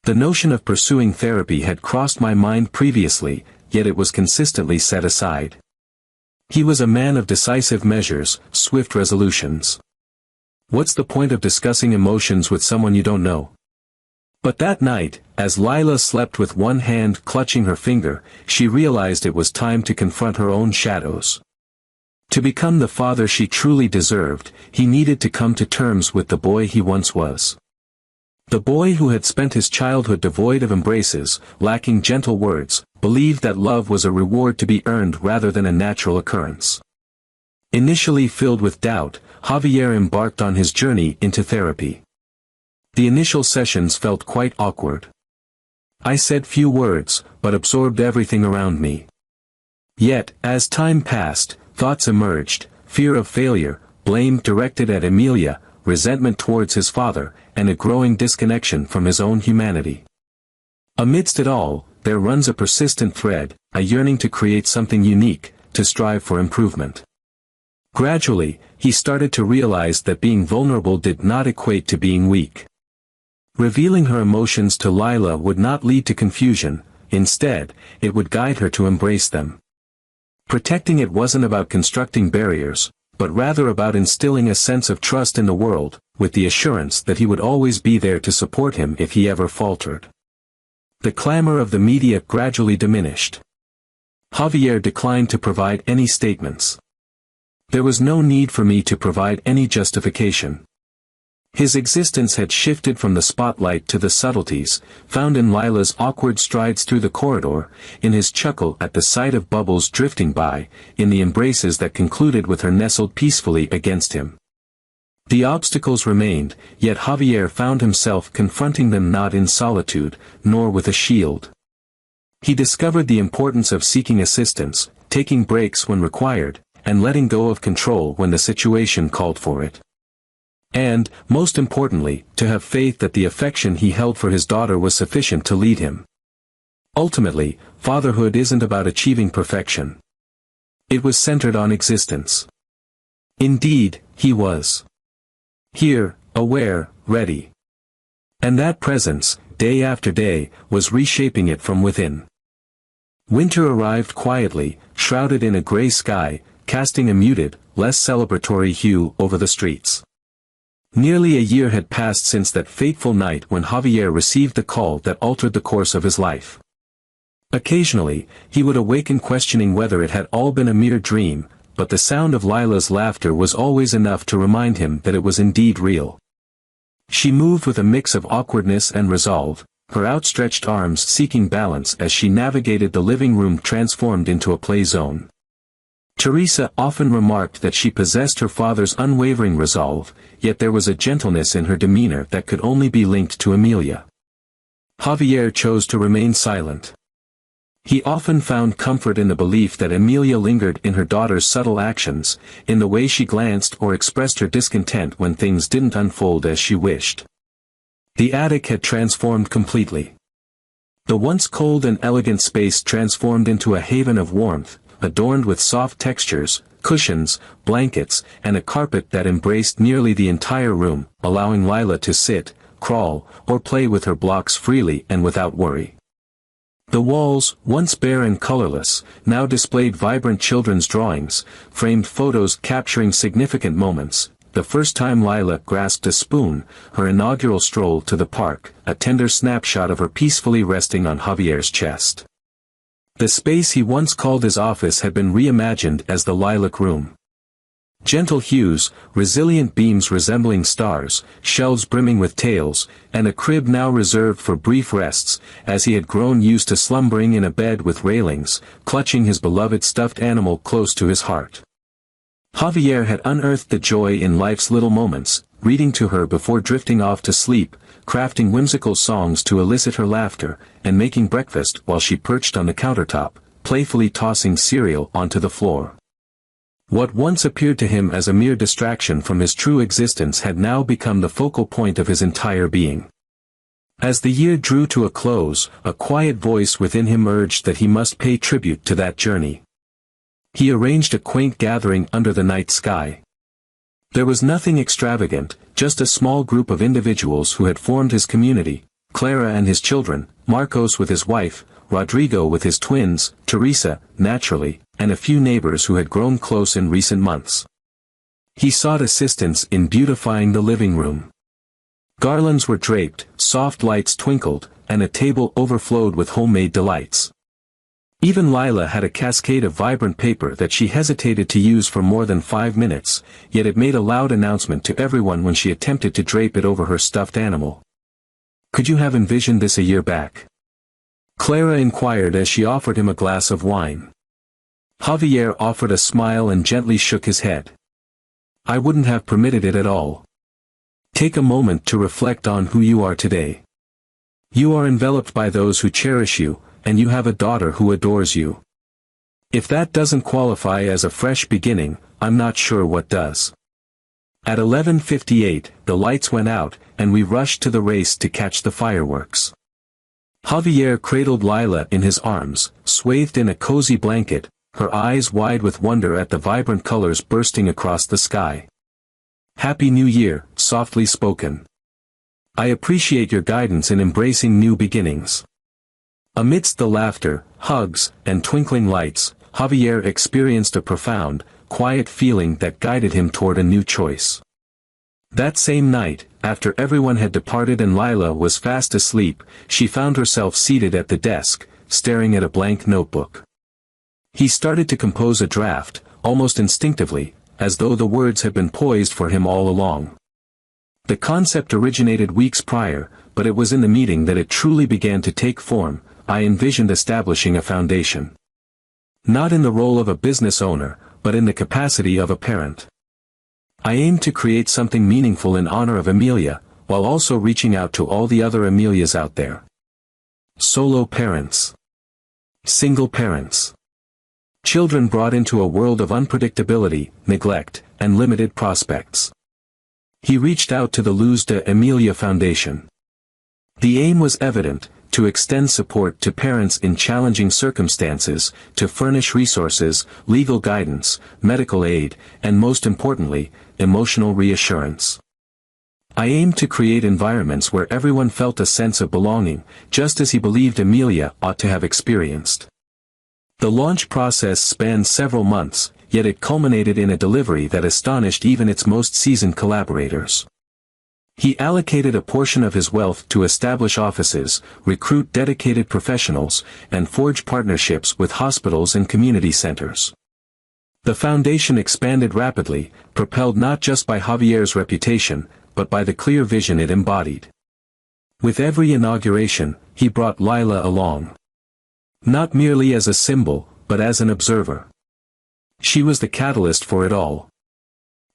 "The notion of pursuing therapy had crossed my mind previously, yet it was consistently set aside." He was a man of decisive measures, swift resolutions. What's the point of discussing emotions with someone you don't know? But that night, as Lila slept with one hand clutching her finger, she realized it was time to confront her own shadows. To become the father she truly deserved, he needed to come to terms with the boy he once was. The boy who had spent his childhood devoid of embraces, lacking gentle words, believed that love was a reward to be earned rather than a natural occurrence. Initially filled with doubt, Javier embarked on his journey into therapy. The initial sessions felt quite awkward. I said few words, but absorbed everything around me. Yet, as time passed, thoughts emerged, fear of failure, blame directed at Emilia, resentment towards his father, and a growing disconnection from his own humanity. Amidst it all, there runs a persistent thread, a yearning to create something unique, to strive for improvement. Gradually, he started to realize that being vulnerable did not equate to being weak. Revealing her emotions to Lila would not lead to confusion, instead, it would guide her to embrace them. Protecting it wasn't about constructing barriers, but rather about instilling a sense of trust in the world, with the assurance that he would always be there to support him if he ever faltered. The clamor of the media gradually diminished. Javier declined to provide any statements. There was no need for me to provide any justification. His existence had shifted from the spotlight to the subtleties, found in Lila's awkward strides through the corridor, in his chuckle at the sight of bubbles drifting by, in the embraces that concluded with her nestled peacefully against him. The obstacles remained, yet Javier found himself confronting them not in solitude, nor with a shield. He discovered the importance of seeking assistance, taking breaks when required, and letting go of control when the situation called for it. And, most importantly, to have faith that the affection he held for his daughter was sufficient to lead him. Ultimately, fatherhood isn't about achieving perfection. It was centered on existence. Indeed, he was here, aware, ready. And that presence, day after day, was reshaping it from within. Winter arrived quietly, shrouded in a gray sky, casting a muted, less celebratory hue over the streets. Nearly a year had passed since that fateful night when Javier received the call that altered the course of his life. Occasionally, he would awaken questioning whether it had all been a mere dream, but the sound of Lila's laughter was always enough to remind him that it was indeed real. She moved with a mix of awkwardness and resolve, her outstretched arms seeking balance as she navigated the living room transformed into a play zone. Teresa often remarked that she possessed her father's unwavering resolve, yet there was a gentleness in her demeanor that could only be linked to Emilia. Javier chose to remain silent. He often found comfort in the belief that Emilia lingered in her daughter's subtle actions, in the way she glanced or expressed her discontent when things didn't unfold as she wished. The attic had transformed completely. The once cold and elegant space transformed into a haven of warmth, adorned with soft textures, cushions, blankets, and a carpet that embraced nearly the entire room, allowing Lila to sit, crawl, or play with her blocks freely and without worry. The walls, once bare and colorless, now displayed vibrant children's drawings, framed photos capturing significant moments, the first time Lila grasped a spoon, her inaugural stroll to the park, a tender snapshot of her peacefully resting on Javier's chest. The space he once called his office had been reimagined as the lilac room. Gentle hues, resilient beams resembling stars, shelves brimming with tales, and a crib now reserved for brief rests, as he had grown used to slumbering in a bed with railings, clutching his beloved stuffed animal close to his heart. Javier had unearthed the joy in life's little moments, reading to her before drifting off to sleep, crafting whimsical songs to elicit her laughter, and making breakfast while she perched on the countertop, playfully tossing cereal onto the floor. What once appeared to him as a mere distraction from his true existence had now become the focal point of his entire being. As the year drew to a close, a quiet voice within him urged that he must pay tribute to that journey. He arranged a quaint gathering under the night sky. There was nothing extravagant, just a small group of individuals who had formed his community, Clara and his children, Marcos with his wife, Rodrigo with his twins, Teresa, naturally, and a few neighbors who had grown close in recent months. He sought assistance in beautifying the living room. Garlands were draped, soft lights twinkled, and a table overflowed with homemade delights. Even Lila had a cascade of vibrant paper that she hesitated to use for more than 5 minutes, yet it made a loud announcement to everyone when she attempted to drape it over her stuffed animal. "Could you have envisioned this a year back?" Clara inquired as she offered him a glass of wine. Javier offered a smile and gently shook his head. "I wouldn't have permitted it at all. Take a moment to reflect on who you are today. You are enveloped by those who cherish you, and you have a daughter who adores you. If that doesn't qualify as a fresh beginning, I'm not sure what does." At 11:58, the lights went out, and we rushed to the race to catch the fireworks. Javier cradled Lila in his arms, swathed in a cozy blanket, her eyes wide with wonder at the vibrant colors bursting across the sky. "Happy New Year," softly spoken. "I appreciate your guidance in embracing new beginnings." Amidst the laughter, hugs, and twinkling lights, Javier experienced a profound, quiet feeling that guided him toward a new choice. That same night, after everyone had departed and Lila was fast asleep, she found herself seated at the desk, staring at a blank notebook. He started to compose a draft, almost instinctively, as though the words had been poised for him all along. The concept originated weeks prior, but it was in the meeting that it truly began to take form. I envisioned establishing a foundation. Not in the role of a business owner, but in the capacity of a parent. I aimed to create something meaningful in honor of Emilia, while also reaching out to all the other Emilias out there. Solo parents. Single parents. Children brought into a world of unpredictability, neglect, and limited prospects. He reached out to the Luz de Emilia Foundation. The aim was evident: to extend support to parents in challenging circumstances, to furnish resources, legal guidance, medical aid, and most importantly, emotional reassurance. I aimed to create environments where everyone felt a sense of belonging, just as he believed Emilia ought to have experienced. The launch process spanned several months, yet it culminated in a delivery that astonished even its most seasoned collaborators. He allocated a portion of his wealth to establish offices, recruit dedicated professionals, and forge partnerships with hospitals and community centers. The foundation expanded rapidly, propelled not just by Javier's reputation, but by the clear vision it embodied. With every inauguration, he brought Lila along. Not merely as a symbol, but as an observer. She was the catalyst for it all.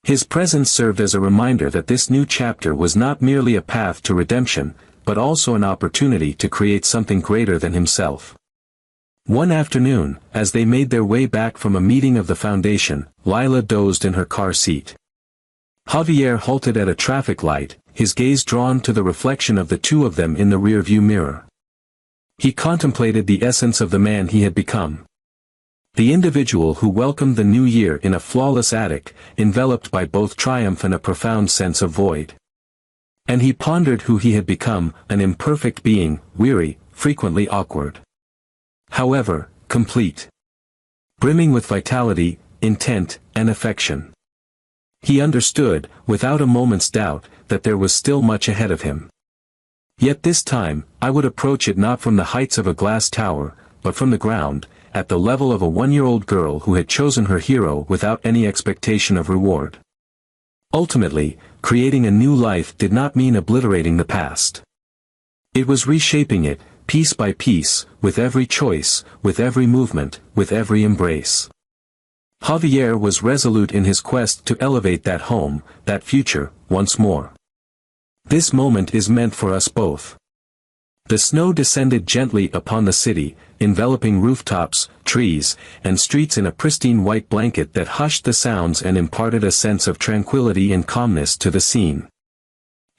His presence served as a reminder that this new chapter was not merely a path to redemption, but also an opportunity to create something greater than himself. One afternoon, as they made their way back from a meeting of the foundation, Lila dozed in her car seat. Javier halted at a traffic light, his gaze drawn to the reflection of the two of them in the rearview mirror. He contemplated the essence of the man he had become. The individual who welcomed the new year in a flawless attic, enveloped by both triumph and a profound sense of void. And he pondered who he had become, an imperfect being, weary, frequently awkward. However, complete. Brimming with vitality, intent, and affection. He understood, without a moment's doubt, that there was still much ahead of him. Yet this time, I would approach it not from the heights of a glass tower, but from the ground, at the level of a one-year-old girl who had chosen her hero without any expectation of reward. Ultimately, creating a new life did not mean obliterating the past. It was reshaping it, piece by piece, with every choice, with every movement, with every embrace. Javier was resolute in his quest to elevate that home, that future, once more. This moment is meant for us both. The snow descended gently upon the city, enveloping rooftops, trees, and streets in a pristine white blanket that hushed the sounds and imparted a sense of tranquility and calmness to the scene.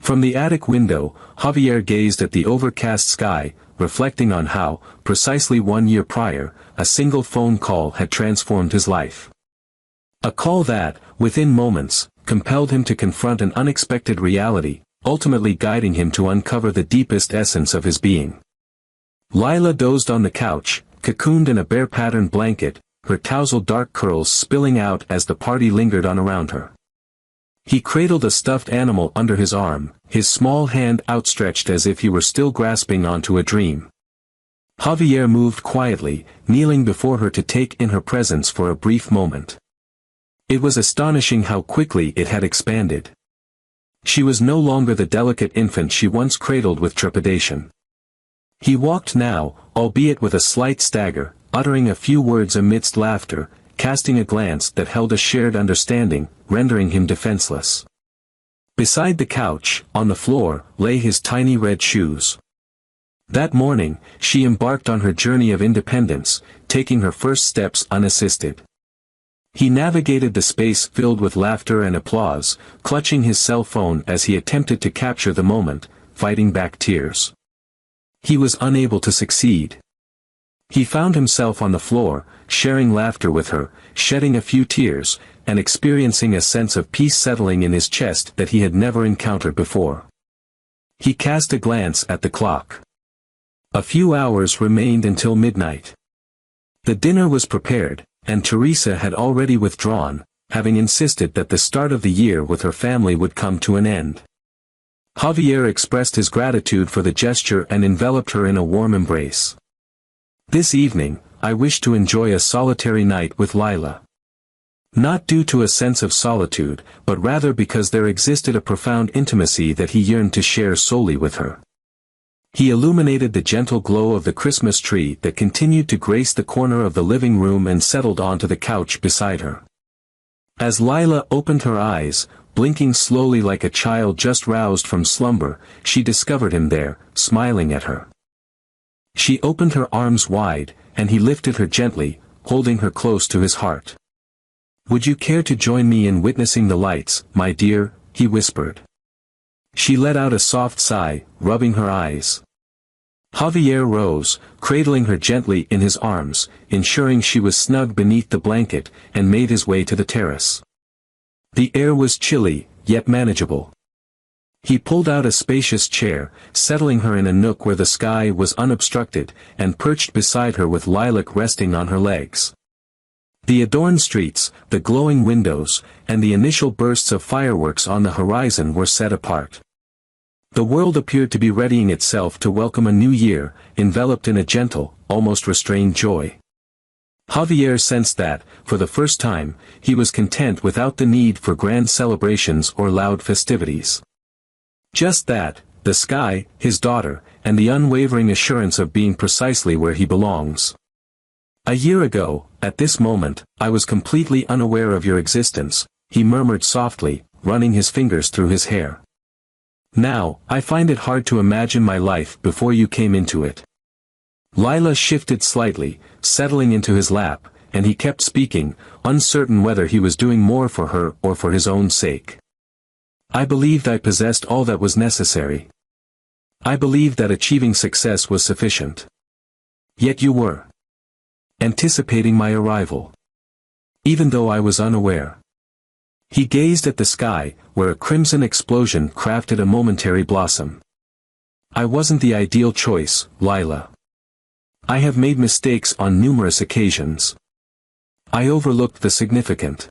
From the attic window, Javier gazed at the overcast sky, reflecting on how, precisely 1 year prior, a single phone call had transformed his life. A call that, within moments, compelled him to confront an unexpected reality, ultimately guiding him to uncover the deepest essence of his being. Lila dozed on the couch, cocooned in a bear-patterned blanket, her tousled dark curls spilling out as the party lingered on around her. He cradled a stuffed animal under his arm, his small hand outstretched as if he were still grasping onto a dream. Javier moved quietly, kneeling before her to take in her presence for a brief moment. It was astonishing how quickly it had expanded. She was no longer the delicate infant she once cradled with trepidation. He walked now, albeit with a slight stagger, uttering a few words amidst laughter, casting a glance that held a shared understanding, rendering him defenseless. Beside the couch, on the floor, lay his tiny red shoes. That morning, she embarked on her journey of independence, taking her first steps unassisted. He navigated the space filled with laughter and applause, clutching his cell phone as he attempted to capture the moment, fighting back tears. He was unable to succeed. He found himself on the floor, sharing laughter with her, shedding a few tears, and experiencing a sense of peace settling in his chest that he had never encountered before. He cast a glance at the clock. A few hours remained until midnight. The dinner was prepared, and Teresa had already withdrawn, having insisted that the start of the year with her family would come to an end. Javier expressed his gratitude for the gesture and enveloped her in a warm embrace. This evening, I wish to enjoy a solitary night with Lila. Not due to a sense of solitude, but rather because there existed a profound intimacy that he yearned to share solely with her. He illuminated the gentle glow of the Christmas tree that continued to grace the corner of the living room and settled onto the couch beside her. As Lila opened her eyes, blinking slowly like a child just roused from slumber, she discovered him there, smiling at her. She opened her arms wide, and he lifted her gently, holding her close to his heart. "Would you care to join me in witnessing the lights, my dear?" he whispered. She let out a soft sigh, rubbing her eyes. Javier rose, cradling her gently in his arms, ensuring she was snug beneath the blanket, and made his way to the terrace. The air was chilly, yet manageable. He pulled out a spacious chair, settling her in a nook where the sky was unobstructed, and perched beside her with lilac resting on her legs. The adorned streets, the glowing windows, and the initial bursts of fireworks on the horizon were set apart. The world appeared to be readying itself to welcome a new year, enveloped in a gentle, almost restrained joy. Javier sensed that, for the first time, he was content without the need for grand celebrations or loud festivities. Just that, the sky, his daughter, and the unwavering assurance of being precisely where he belongs. A year ago, at this moment, I was completely unaware of your existence, he murmured softly, running his fingers through his hair. Now, I find it hard to imagine my life before you came into it. Lila shifted slightly, settling into his lap, and he kept speaking, uncertain whether he was doing more for her or for his own sake. I believed I possessed all that was necessary. I believed that achieving success was sufficient. Yet you were anticipating my arrival. Even though I was unaware. He gazed at the sky, where a crimson explosion crafted a momentary blossom. I wasn't the ideal choice, Lila. I have made mistakes on numerous occasions. I overlooked the significant.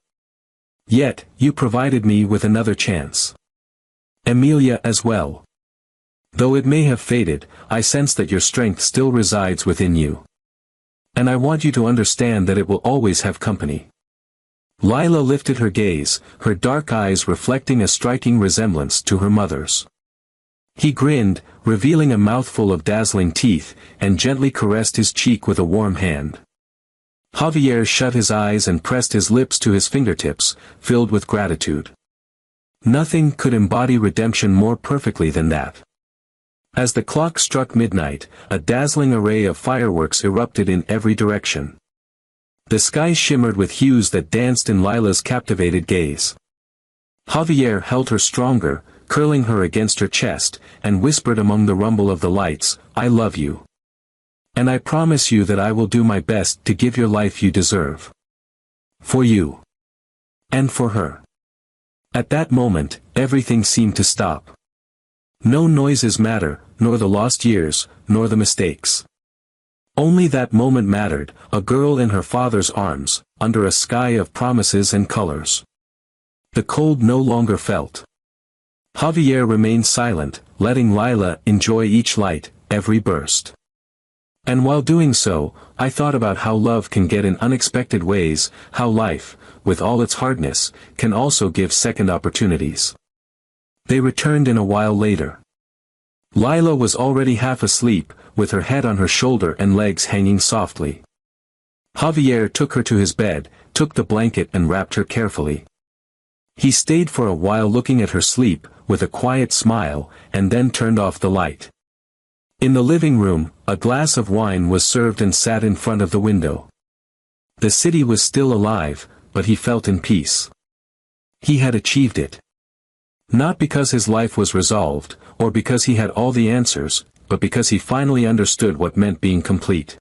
Yet, you provided me with another chance. Emilia as well. Though it may have faded, I sense that your strength still resides within you. And I want you to understand that it will always have company. Lila lifted her gaze, her dark eyes reflecting a striking resemblance to her mother's. He grinned, revealing a mouthful of dazzling teeth, and gently caressed his cheek with a warm hand. Javier shut his eyes and pressed his lips to his fingertips, filled with gratitude. Nothing could embody redemption more perfectly than that. As the clock struck midnight, a dazzling array of fireworks erupted in every direction. The sky shimmered with hues that danced in Lila's captivated gaze. Javier held her stronger, curling her against her chest, and whispered among the rumble of the lights, I love you. And I promise you that I will do my best to give your life you deserve. For you. And for her. At that moment, everything seemed to stop. No noises matter, nor the lost years, nor the mistakes. Only that moment mattered, a girl in her father's arms, under a sky of promises and colors. The cold no longer felt. Javier remained silent, letting Lila enjoy each light, every burst. And while doing so, I thought about how love can get in unexpected ways, how life, with all its hardness, can also give second opportunities. They returned in a while later. Lila was already half asleep, with her head on her shoulder and legs hanging softly. Javier took her to his bed, took the blanket and wrapped her carefully. He stayed for a while looking at her sleep, with a quiet smile, and then turned off the light. In the living room, a glass of wine was served and sat in front of the window. The city was still alive, but he felt in peace. He had achieved it. Not because his life was resolved, or because he had all the answers, but because he finally understood what meant being complete.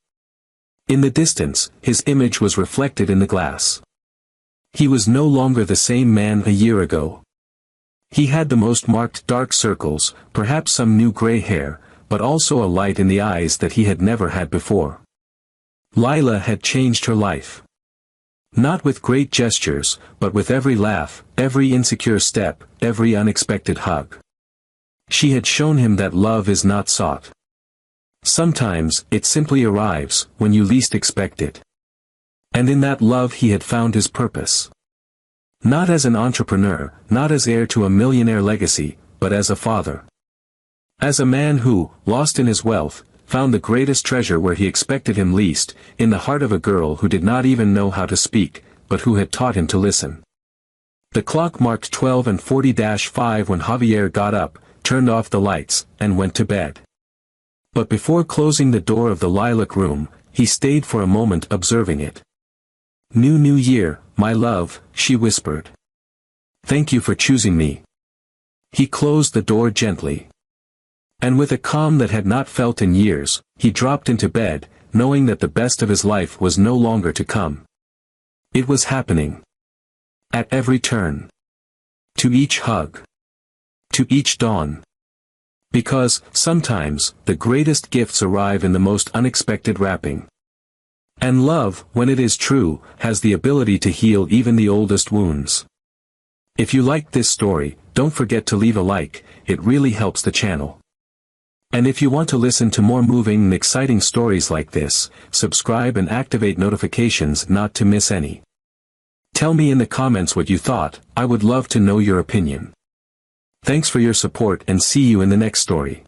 In the distance, his image was reflected in the glass. He was no longer the same man a year ago. He had the most marked dark circles, perhaps some new gray hair, but also a light in the eyes that he had never had before. Lila had changed her life. Not with great gestures, but with every laugh, every insecure step, every unexpected hug. She had shown him that love is not sought. Sometimes, it simply arrives, when you least expect it. And in that love he had found his purpose. Not as an entrepreneur, not as heir to a millionaire legacy, but as a father. As a man who, lost in his wealth, found the greatest treasure where he expected him least, in the heart of a girl who did not even know how to speak, but who had taught him to listen. The clock marked 12:40-5 when Javier got up, turned off the lights, and went to bed. But before closing the door of the lilac room, he stayed for a moment observing it. New Year, my love, she whispered. Thank you for choosing me. He closed the door gently. And with a calm that had not felt in years, he dropped into bed, knowing that the best of his life was no longer to come. It was happening. At every turn. To each hug. To each dawn. Because, sometimes, the greatest gifts arrive in the most unexpected wrapping. And love, when it is true, has the ability to heal even the oldest wounds. If you liked this story, don't forget to leave a like, it really helps the channel. And if you want to listen to more moving and exciting stories like this, subscribe and activate notifications not to miss any. Tell me in the comments what you thought, I would love to know your opinion. Thanks for your support and see you in the next story.